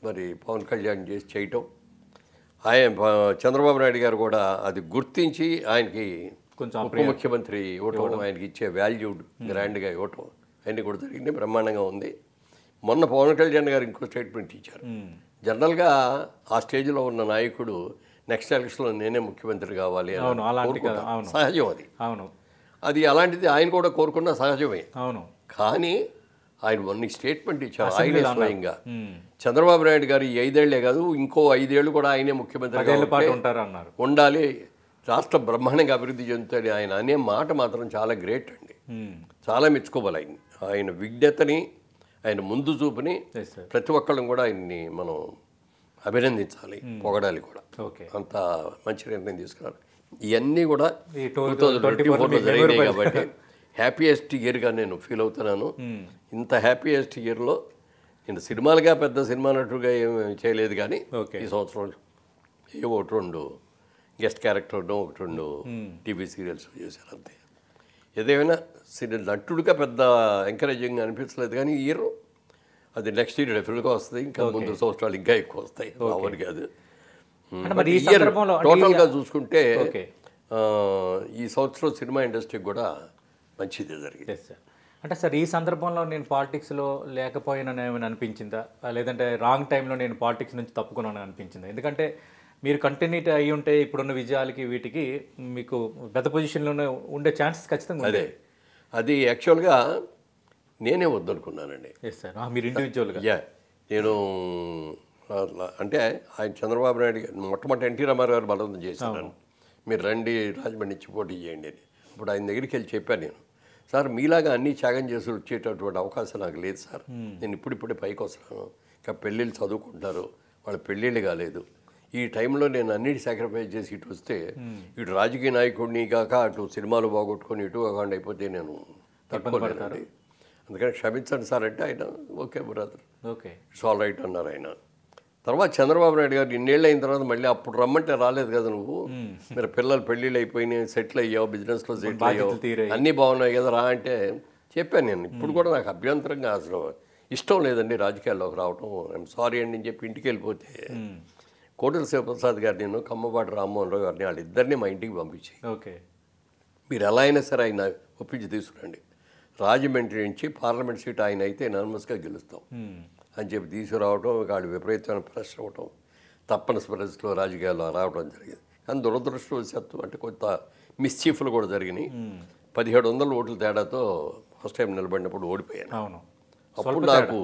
మరి పవన్ కళ్యాణ్ చేయటం, ఆయన చంద్రబాబు నాయుడు గారు కూడా అది గుర్తించి ఆయనకి ఉప ముఖ్యమంత్రి ఇవ్వటం, ఆయనకి ఇచ్చే వాల్యూడ్ గ్రాండ్గా ఇవ్వటం అన్నీ కూడా జరిగింది. బ్రహ్మాండంగా ఉంది. మొన్న పవన్ కళ్యాణ్ గారు ఇంకో స్టేట్మెంట్ ఇచ్చారు. జనరల్గా ఆ స్టేజ్లో ఉన్న నాయకుడు నెక్స్ట్ ఎలక్షన్లో నేనే ముఖ్యమంత్రి కావాలి అని సహజం. అది అలాంటిది ఆయన కూడా కోరుకున్న సహజమే. కానీ ఆయన మొన్న స్టేట్మెంట్ ఇచ్చారు ఆయనే స్వయంగా. చంద్రబాబు నాయుడు గారు ఈ 5 ఏళ్లే కాదు ఇంకో 5 ఏళ్ళు కూడా ఆయనే ముఖ్యమంత్రిగా ఉండాలి, రాష్ట్ర బ్రహ్మాండంగా అభివృద్ధి చెందుతుంది ఆయన అనే మాట మాత్రం చాలా గ్రేట్ అండి. చాలా మెచ్చుకోవాలి ఆయన. ఆయన విజ్ఞతని, ఆయన ముందు చూపుని ప్రతి ఒక్కళ్ళం కూడా ఆయన్ని మనం అభినందించాలి, పొగడాలి కూడా. అంత మంచి నిర్ణయం తీసుకున్నారు. ఇవన్నీ కూడా 2024లో జరిగినాయి కాబట్టి హ్యాపీయెస్ట్ ఇయర్గా నేను ఫీల్ అవుతున్నాను. ఇంత హ్యాపీయెస్ట్ ఇయర్లో నేను సినిమాలుగా పెద్ద సినిమా నటుడుగా ఏమి చేయలేదు, కానీ ఈ సంవత్సరం ఏవో 2 గెస్ట్ క్యారెక్టర్ను 2 టీవీ సీరియల్స్ చేశాను అంతే. ఏదేమైనా నటుడిగా పెద్ద ఎంకరేజింగ్ అనిపించలేదు, కానీ ఇయర్ అది నెక్స్ట్ ఇయర్ డెఫినెట్గా వస్తుంది, ఇంకా ముందు సంవత్సరాలు ఇంకా ఎక్కువ వస్తాయి, మామూలు కాదు. అంటే మరి ఈ సందర్భంలో టోటల్గా చూసుకుంటే ఓకే ఈ సంవత్సరం సినిమా ఇండస్ట్రీకి కూడా మంచిదే జరిగింది. Yes sir. అంటే సార్ ఈ సందర్భంలో నేను పాలిటిక్స్లో లేకపోయినా ఏమైనా అనిపించిందా, లేదంటే రాంగ్ టైంలో నేను పాలిటిక్స్ నుంచి తప్పుకున్నాను అనిపించిందా? ఎందుకంటే మీరు కంటిన్యూటీ అయ్యి ఉంటే ఇప్పుడున్న విజయాలకి వీటికి మీకు పెద్ద పొజిషన్లోనే ఉండే ఛాన్సెస్ ఖచ్చితంగా అదే అది యాక్చువల్గా నేనే వద్దనుకున్నానండి. Yes sir. మీరు ఇండివిజువల్గా నేను అంటే ఆయన చంద్రబాబు నాయుడు మొట్టమొదటి ఎన్టీ రామారావు గారు బలవంతం చేశాను, మీరు రండి రాజమండ్రి నుంచి పోటీ చేయండి అని. ఇప్పుడు ఆయన దగ్గరికి వెళ్ళి చెప్పాను నేను, సార్ మీలాగా అన్నీ త్యాగం చేసి వచ్చేటటువంటి అవకాశం నాకు లేదు సార్, నేను ఇప్పుడిప్పుడే పైకి వస్తున్నాను, ఇంకా పెళ్ళిళ్ళు చదువుకుంటారు, వాళ్ళ పెళ్ళిళ్ళు కాలేదు, ఈ టైంలో నేను అన్నిటి సాక్రిఫైస్ చేసి ఇటు వస్తే ఇటు రాజకీయ నాయకుడిని కాక అటు సినిమాలు బాగొట్టుకొని ఇటు కాకుండా అయిపోతే నేను తట్టుకోలేనండి, అందుకని క్షమించండి సార్ అంటే ఆయన okay brother okay it's all right అన్నారు ఆయన. తర్వాత చంద్రబాబు నాయుడు గారు ఇన్నేళ్ళు అయిన తర్వాత మళ్ళీ అప్పుడు రమ్మంటే రాలేదు కదా నువ్వు, మీరు పిల్లలు పెళ్ళిళ్ళు అయిపోయినాయి, సెటిల్ అయ్యావు, బిజినెస్లో సెటిల్ అయ్యావు, అన్నీ బాగున్నాయి కదా రా అంటే చెప్పాను నేను. ఇప్పుడు కూడా నాకు అభ్యంతరంగా అసలు ఇష్టం లేదండి రాజకీయాల్లోకి రావటం, ఐఎమ్ సారీ అండి అని చెప్పి ఇంటికి వెళ్ళిపోతే కోటల శివప్రసాద్ గారు నేను కమ్మపాటి రామ్మోహన్ రావు గారిని వాళ్ళిద్దరిని మా ఇంటికి పంపించి ఓకే మీరు ఎలా అయినా సరే ఆయన ఒప్పించి తీసుకురండి, రాజమండ్రి నుంచి పార్లమెంట్ సీట్ ఆయన అయితే ఎనానమస్గా గెలుస్తాం అని చెప్పి తీసుకురావటం, వాళ్ళు విపరీతమైన ప్రెషర్ అవ్వటం, తప్పనిసరి పరిస్థితిలో రాజకీయాల్లో రావడం జరిగింది. కానీ దురదృష్టవశాత్తు అంటే కొంత మిస్చీఫ్లు కూడా జరిగినాయి. 1700 ఓట్ల తేడాతో ఫస్ట్ టైం నిలబడినప్పుడు ఓడిపోయాను. అవును. అప్పుడు నాకు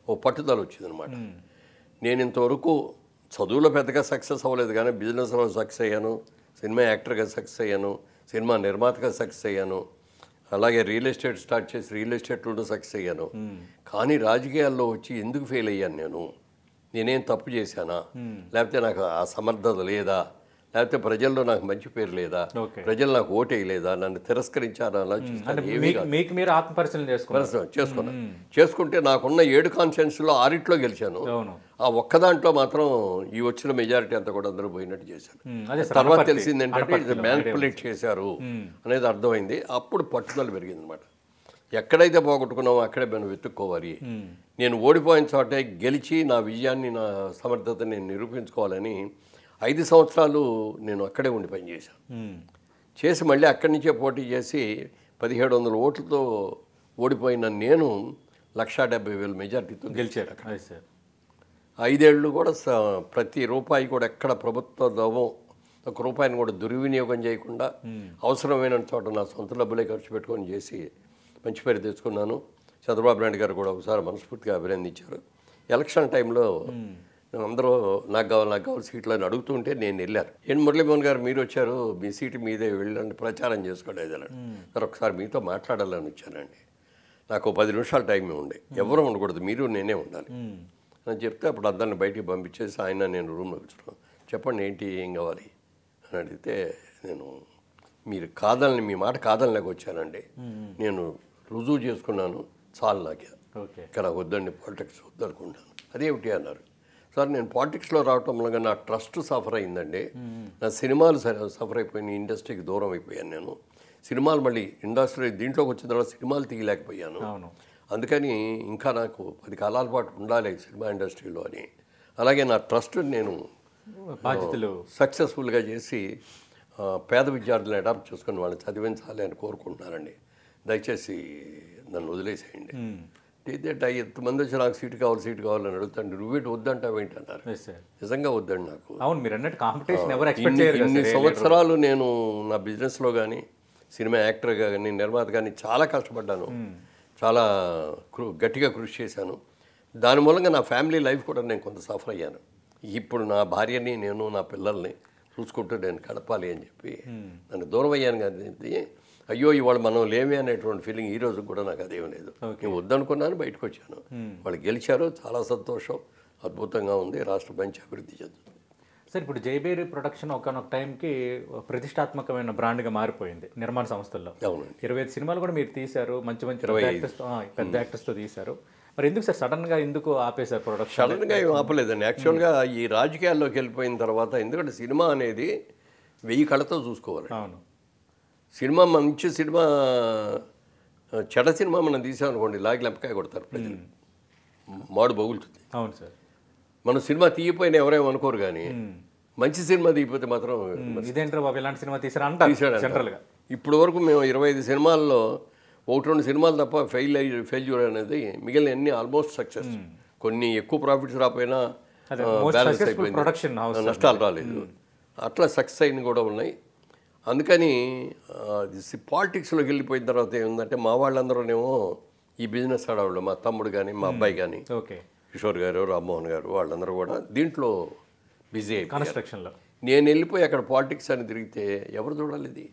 ఓ పట్టుదల వచ్చిందనమాట. నేను ఇంతవరకు చదువులో పెద్దగా సక్సెస్ అవ్వలేదు కానీ బిజినెస్లో సక్సెస్ అయ్యాను, సినిమా యాక్టర్గా సక్సెస్ అయ్యాను, సినిమా నిర్మాతగా సక్సెస్ అయ్యాను, అలాగే రియల్ ఎస్టేట్ స్టార్ట్ చేసి రియల్ ఎస్టేట్లోనూ సక్సెస్ అయ్యాను. కానీ రాజకీయాల్లో వచ్చి ఎందుకు ఫెయిల్ అయ్యాను, నేనేం తప్పు చేశానా, లేకపోతే నాకు ఆ సమర్థత లేదా, లేకపోతే ప్రజల్లో నాకు మంచి పేరు లేదా, ప్రజలు నాకు ఓటేయలేదా, నన్ను తిరస్కరించారా అలా మీకు మీరు ఆత్మపరిశీలన చేసుకున్నాను. చేసుకుంటే నాకున్న 7 కాన్స్టిట్యున్సీలో 6 గెలిచాను. ఆ ఒక్క దాంట్లో మాత్రం ఈ వచ్చిన మెజారిటీ అంతా కూడా అందరూ పోయినట్టు చేశాను. తర్వాత తెలిసింది ఏంటంటే ఇది మ్యానిపులేట్ చేశారు అనేది అర్థమైంది. అప్పుడు పట్టుదల పెరిగింది అనమాట. ఎక్కడైతే పోగొట్టుకున్నామో అక్కడే మనం వెతుక్కోవాలి, నేను ఓడిపోయిన చోటే గెలిచి నా విజయాన్ని నా సమర్థతని నేను నిరూపించుకోవాలని 5 సంవత్సరాలు నేను అక్కడే ఉండి పనిచేశాను. చేసి మళ్ళీ అక్కడి నుంచే పోటీ చేసి 1700 ఓట్లతో ఓడిపోయిన నేను 1,70,000 మెజార్టీతో గెలిచాను అక్కడ. 5 ఏళ్ళు కూడా ప్రతి రూపాయి కూడా ఎక్కడ ప్రభుత్వ దవం ఒక రూపాయిని కూడా దుర్వినియోగం చేయకుండా అవసరమైన చోట నా సొంత డబ్బులే ఖర్చు పెట్టుకొని చేసి మంచి పేరు తెచ్చుకున్నాను. చంద్రబాబు నాయుడు గారు కూడా ఒకసారి మనస్ఫూర్తిగా అభినందించారు. ఎలక్షన్ టైంలో అందరూ నాకు కావాలి సీట్లు అని అడుగుతుంటే నేను వెళ్ళాను. మురళీమోహన్ గారు మీరు వచ్చారు, మీ సీటు మీదే వెళ్ళండి ప్రచారం చేసుకోలేదు అని. సార్ ఒకసారి మీతో మాట్లాడాలని వచ్చానండి, నాకు 10 నిమిషాలు టైం ఉండే, ఎవరు ఉండకూడదు, మీరు నేనే ఉండాలి అని చెప్తే అప్పుడు అందరిని బయటికి పంపించేసి ఆయన నేను రూమ్లో కూర్చున్నాను. చెప్పండి ఏంటి ఏం కావాలి అని అడిగితే నేను మీ మాట కాదనలేక వచ్చానండి, నేను రుజువు చేసుకున్నాను, చాలు నాకే, ఇక్కడ వద్దండి పాలిటిక్స్ వద్దనుకుంటాను. అదేమిటి అన్నారు. సార్ నేను పాలిటిక్స్లో రావటం వల్ల నా ట్రస్ట్ సఫర్ అయిందండి, నా సినిమాలు సఫర్ అయిపోయినాయి, ఇండస్ట్రీకి దూరం అయిపోయాను నేను, సినిమాలు మళ్ళీ ఇండస్ట్రీ దీంట్లోకి వచ్చిన తర్వాత సినిమాలు తీయలేకపోయాను, అందుకని ఇంకా నాకు 10 కాలాల పాటు ఉండాలి సినిమా ఇండస్ట్రీలో అని, అలాగే నా ట్రస్ట్ నేను సక్సెస్ఫుల్గా చేసి పేద విద్యార్థులను అడాప్ట్ చేసుకుని వాళ్ళని చదివించాలి అని కోరుకుంటున్నారండి, దయచేసి నన్ను వదిలేసేయండి. అయితే ఎంతమంది వచ్చి నాకు సీటు కావాలని అడుగుతాను, నువ్వేంటి వద్దంటావు ఏంటన్నారు. నిజంగా వద్దండి నాకు. అవును, మీరు అన్నట్టు కాంపిటీషన్ ఎవరు ఇన్ని సంవత్సరాలు నేను నా బిజినెస్లో కానీ సినిమా యాక్టర్గా కానీ నిర్మాత కానీ చాలా కష్టపడ్డాను, చాలా గట్టిగా కృషి చేశాను. దాని మూలంగా నా ఫ్యామిలీ లైఫ్ కూడా నేను కొంత సఫర్ అయ్యాను. ఇప్పుడు నా భార్యని నేను నా పిల్లల్ని చూసుకుంటూ నేను గడపాలి అని చెప్పి నన్ను దూరం అయ్యాను. కానీ అయ్యో ఇవాళ మనం లేమే అనేటువంటి ఫీలింగ్ ఈ రోజు కూడా నాకు అదేం లేదు. నేను వద్దనుకున్నాను, బయటకు వచ్చాను, వాళ్ళు గెలిచారు, చాలా సంతోషం, అద్భుతంగా ఉంది, రాష్ట్రం మంచి అభివృద్ధి చెందుతుంది. సార్ ఇప్పుడు జయబేరి ప్రొడక్షన్ ఒకనొక టైంకి ప్రతిష్టాత్మకమైన బ్రాండ్గా మారిపోయింది నిర్మాణ సంస్థల్లో. 25 సినిమాలు కూడా మీరు తీశారు, మంచి పెద్ద యాక్టర్స్తో తీశారు. మరి ఎందుకు సార్ సడన్గా ఎందుకు ఆపేశారు ప్రొడక్షన్? సడన్గా ఏం ఆపలేదండి. యాక్చువల్గా ఈ రాజకీయాల్లోకి వెళ్ళిపోయిన తర్వాత, ఎందుకంటే సినిమా అనేది 1000 కళ్ళతో చూసుకోవాలి. అవును, సినిమా మంచి సినిమా చెడ్డ సినిమా మనం తీసామనుకోండి లాగి లెంపకాయ కొడతారు ప్రజలు. మాడు బగులుతుంది. అవును సార్. మనం సినిమా తీయపోయినా ఎవరేమో అనుకోరు, కానీ మంచి సినిమా తీయపోతే మాత్రం ఇదేంటారు బాబు ఇలాంటి సినిమా తీసారా అంటారు జనరల్గా. ఇప్పుడు వరకు మేము 25 సినిమాల్లో 1-2 సినిమాలు తప్ప ఫెయిల్యూర్ అనేది, మిగిలిన అన్ని ఆల్మోస్ట్ సక్సెస్. కొన్ని ఎక్కువ ప్రాఫిట్స్ రాకపోయినా బ్యాలెన్స్ అయిపోయింది, నష్టాలు రాలేదు, అట్లా సక్సెస్ అయినవి కూడా ఉన్నాయి. అందుకని పాలిటిక్స్లోకి వెళ్ళిపోయిన తర్వాత ఏముందంటే మా వాళ్ళందరూనేమో ఈ బిజినెస్ ఆడవాళ్ళు, మా తమ్ముడు కానీ మా అబ్బాయి కానీ కిషోర్ గారు, రామ్మోహన్ గారు, వాళ్ళందరూ కూడా దీంట్లో బిజీ అయిపోయి కన్స్ట్రక్షన్లో. నేను వెళ్ళిపోయి అక్కడ పాలిటిక్స్ అని తిరిగితే ఎవరు చూడాలి? ఇది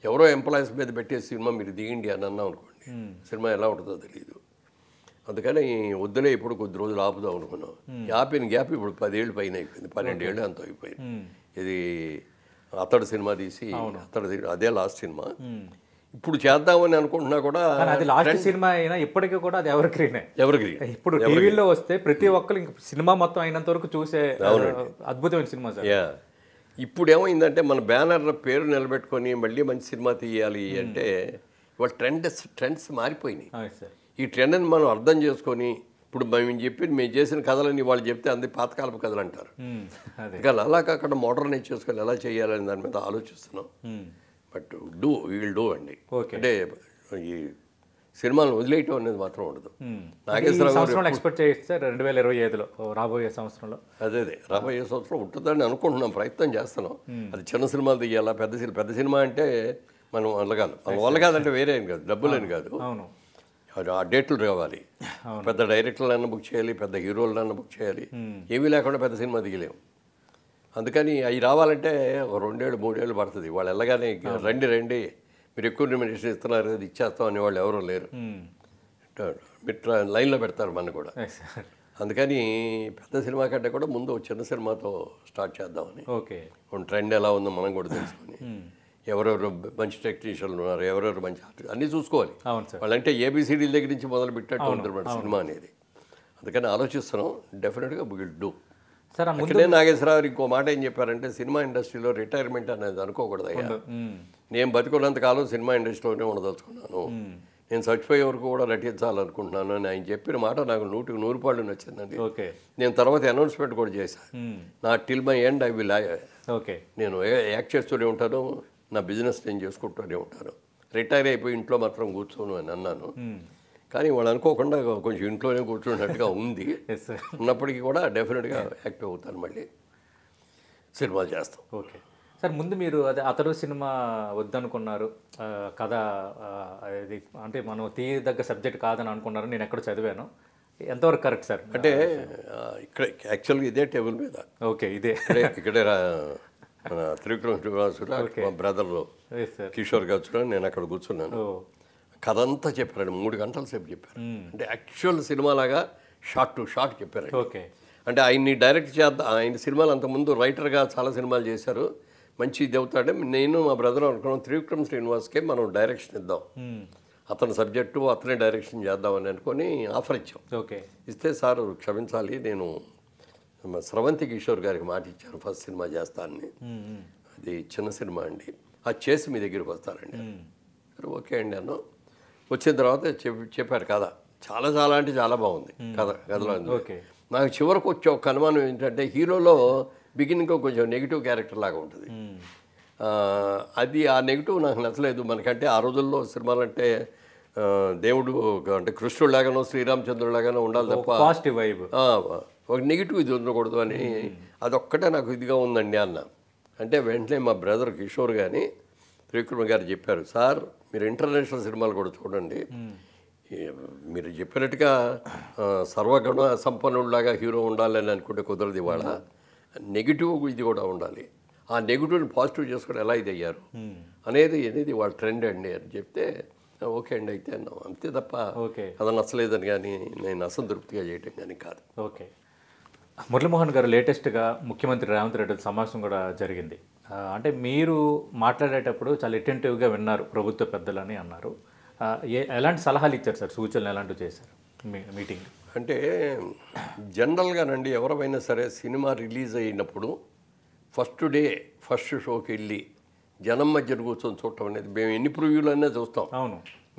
ఎవరో ఎంప్లాయీస్ మీద పెట్టే సినిమా మీరు దిగండి అని అన్నాం అనుకోండి, సినిమా ఎలా ఉంటుందో తెలియదు. అందుకని వద్దులే, ఇప్పుడు కొద్ది రోజులు ఆపుదాం అనుకున్నాం. ఆపిన గ్యాప్ ఇప్పుడు 10 ఏళ్ళు పైన అయిపోయింది, 12 ఏళ్ళు అంత అయిపోయింది. ఇది అతడు సినిమా తీసి అదే లాస్ట్ సినిమా. ఇప్పుడు చేద్దామని అనుకుంటున్నా కూడా అది లాస్ట్ సినిమా అయినా ఇప్పటికీ కూడా అది ఎవర్ గ్రీన్. ఇప్పుడు టీవీలో వస్తే ప్రతి ఒక్కరు ఇంక సినిమా మొత్తం అయినంత వరకు చూసే అద్భుతమైన సినిమా సార్. ఇప్పుడు ఏమైందంటే మన బ్యానర్ పేరు నిలబెట్టుకొని మళ్ళీ మంచి సినిమా తీయాలి అంటే ఇవాళ ట్రెండ్స్ మారిపోయినాయి. ఈ ట్రెండ్ని మనం అర్థం చేసుకొని ఇప్పుడు మేము చేసిన కథలని వాళ్ళు చెప్తే అందరి పాతకాలపు కథలు అంటారు. ఇంకా అలా కాకుండా మోడర్నైజ్ చేసుకొని ఎలా చేయాలని దాని మీద ఆలోచిస్తున్నాం. బట్ వీల్ డూ అండి. అంటే ఈ సినిమాను వదిలేయటం అనేది మాత్రం ఉండదు. నాగేశ్వరరావు ఎక్స్పెక్ట్ చేయొచ్చు 2025లో రాబోయే సంవత్సరంలో. అదే రాబోయే సంవత్సరం ఉంటుందని అనుకుంటున్నాం, ప్రయత్నం చేస్తున్నాం. అది చిన్న సినిమాలు తీయాలా, పెద్ద సినిమా అంటే మనం వల్ల కాదంటే వేరే ఏం కాదు, డబ్బులని కాదు, ఆ డేట్లు కావాలి. పెద్ద డైరెక్టర్లన్నా బుక్ చేయాలి, పెద్ద హీరోలన్నా బుక్ చేయాలి. ఏమీ లేకుండా పెద్ద సినిమా దిగలేము. అందుకని అవి రావాలంటే 2 ఏళ్ళు 3 ఏళ్ళు పడుతుంది. వాళ్ళు వెళ్ళగానే రండి మీరు ఎక్కువ రెమ్యునరేషన్ ఇస్తున్నారు, అది ఇచ్చేస్తాం అని వాళ్ళు ఎవరూ లేరు. మీరు లైన్లో పెడతారు మన కూడా. అందుకని పెద్ద సినిమా కంటే కూడా ముందు చిన్న సినిమాతో స్టార్ట్ చేద్దామని. ట్రెండ్ ఎలా ఉందో మనం కూడా తెలుసుకొని, ఎవరెవరు మంచి టెక్నీషియన్లు ఉన్నారు, ఎవరెవరు మంచి ఆర్టిస్ట్ అన్నీ చూసుకోవాలి. వాళ్ళంటే ఏబిసిడీల దగ్గర నుంచి మొదలు పెట్టేట్టు ఉంటుంది సినిమా అనేది. అందుకని ఆలోచిస్తున్నాం, డెఫినెట్గా విల్ డూ. అక్కడే నాగేశ్వరరావు ఇంకో మాట ఏం చెప్పారంటే, సినిమా ఇండస్ట్రీలో రిటైర్మెంట్ అనేది అనుకోకూడదు అయ్యా. నేను బతికున్నంతకాలం సినిమా ఇండస్ట్రీలోనే ఉండదలుచుకున్నాను, నేను చచ్చిపోయే వరకు కూడా నటించాలనుకుంటున్నాను అని ఆయన చెప్పిన మాట నాకు 100కి 100 పాళ్ళు నచ్చిందండి. నేను తర్వాత అనౌన్స్మెంట్ కూడా చేశాను, నా till my end I will నేను యాక్ట్ చేస్తూనే ఉంటాను, నా బిజినెస్ నేను చేసుకుంటూనే ఉంటాను, రిటైర్ అయిపోయి ఇంట్లో మాత్రం కూర్చోను అని అన్నాను. కానీ వాళ్ళు అనుకోకుండా కొంచెం ఇంట్లోనే కూర్చున్నట్టుగా ఉంది. ఉన్నప్పటికీ కూడా డెఫినెట్గా యాక్టివ్ అవుతాను, మళ్ళీ సినిమాలు చేస్తాం. సార్ ముందు మీరు అతడు సినిమా వద్దనుకున్నారు, కథ ఇది అంటే మనం తీయదగ్గ సబ్జెక్ట్ కాదని అనుకున్నారు, నేను ఎక్కడ చదివాను, ఎంతవరకు కరెక్ట్ సార్? అంటే ఇక్కడ యాక్చువల్గా ఇదే టేబుల్ మీద ఇక్కడే మన త్రివిక్రమ శ్రీనివాసరావు మా బ్రదర్లో కిషోర్ గారు నేను అక్కడ కూర్చున్నాను. కథ అంతా చెప్పారండి, 3 గంటల సేపు చెప్పారు. అంటే యాక్చువల్ సినిమాలాగా షార్ట్ టు షార్ట్ చెప్పారు. అంటే ఆయన్ని డైరెక్ట్ చేద్దాం, ఆయన సినిమాలు అంతకుముందు రైటర్గా చాలా సినిమాలు చేశారు, మంచి ఇది అవుతాడే. నేను మా బ్రదర్ అనుకున్నాం త్రివిక్రమ శ్రీనివాస్కే మనం డైరెక్షన్ ఇద్దాం, అతని సబ్జెక్టు అతనే డైరెక్షన్ చేద్దామని అనుకొని ఆఫర్ ఇచ్చాం. ఇస్తే సార్ క్షమించాలి, నేను స్రవంతి కిషోర్ గారికి మాట ఇచ్చాను ఫస్ట్ సినిమా చేస్తానని, అది చిన్న సినిమా అండి, అది చేసి మీ దగ్గరికి వస్తారండి. ఓకే అండి అన్న. వచ్చిన తర్వాత చెప్పారు కథ, చాలా అంటే చాలా బాగుంది కథలో. నాకు చివరికి వచ్చే ఒక అనుమానం ఏంటంటే, హీరోలో బిగినింగ్ కొంచెం నెగిటివ్ క్యారెక్టర్ లాగా ఉంటుంది, అది ఆ నెగిటివ్ నాకు నచ్చలేదు. మనకంటే ఆ రోజుల్లో సినిమాలు అంటే దేవుడు అంటే కృష్ణుడు లాగానో శ్రీరామచంద్రుడు లాగానో ఉండాలి తప్ప పాజిటివ్ వైబ్, ఒక నెగిటివ్ ఇది ఉండకూడదు అని, అదొక్కటే నాకు ఇదిగా ఉందండి అన్న. అంటే వెంటనే మా బ్రదర్ కిషోర్ కానీ త్రివిక్రమ గారు చెప్పారు, సార్ మీరు ఇంటర్నేషనల్ సినిమాలు కూడా చూడండి, మీరు చెప్పినట్టుగా సర్వగుణ సంపన్నుడిలాగా హీరో ఉండాలని అనుకుంటే కుదరదు, ఇవాళ నెగిటివ్ ఇది కూడా ఉండాలి, ఆ నెగిటివ్ని పాజిటివ్ చేసుకుని ఎలా ఇది అయ్యారు అనేది వాళ్ళ ట్రెండ్ అండి అని చెప్తే, ఓకే అండి అయితే అన్నాం, అంతే తప్ప అది నచ్చలేదని కానీ నేను అసంతృప్తిగా చేయటం కానీ కాదు. మురళీమోహన్ గారు లేటెస్ట్గా ముఖ్యమంత్రి రేవంత్ రెడ్డి సమావేశం కూడా జరిగింది. అంటే మీరు మాట్లాడేటప్పుడు చాలా అటెంటివ్గా విన్నారు ప్రభుత్వ పెద్దలని అన్నారు, ఎలాంటి సలహాలు ఇచ్చారు సార్, సూచనలు ఎలాంటివి చేశారు మీటింగ్? అంటే జనరల్గానండి ఎవరైనా సరే సినిమా రిలీజ్ అయినప్పుడు ఫస్ట్ షోకి వెళ్ళి జనం మధ్యన కూర్చొని చూడటం అనేది, మేము ఎన్ని ప్రివ్యూలు అనే చూస్తాం,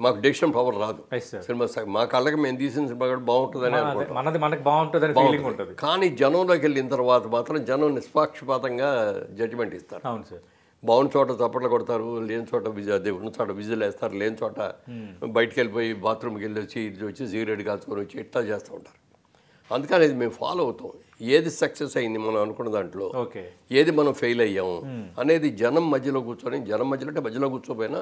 మాకు డెసిషన్ పవర్ రాదు. Yes, sir. సినిమా మా కళ్ళకి మేము తీసిన సినిమా కూడా బాగుంటుందని అనుకుంటాం. మనది మనకు బాగుంటుందని ఫీలింగ్ ఉంటుంది. కానీ జనంలోకి వెళ్ళిన తర్వాత మాత్రం జనం నిష్పాక్షపాతంగా జడ్జిమెంట్ ఇస్తారు. అవును సార్. బాగున్న చోట చప్పట్లు కొడతారు, లేని చోట అదే ఉన్న చోట విజిల్ వేస్తారు, లేని చోట బయటికి వెళ్ళిపోయి బాత్రూమ్కి వెళ్ళి వచ్చి ఇది వచ్చి సిగరెట్ కాల్చుకొని వచ్చి ఇట్లా చేస్తూ ఉంటారు. అందుకని ఇది మేము ఫాలో అవుతాం. ఏది సక్సెస్ అయింది మనం అనుకున్న దాంట్లో, ఓకే, ఏది మనం ఫెయిల్ అయ్యాము అనేది జనం మధ్యలో కూర్చొని, జనం మధ్యలో అంటే మధ్యలో కూర్చోపోయినా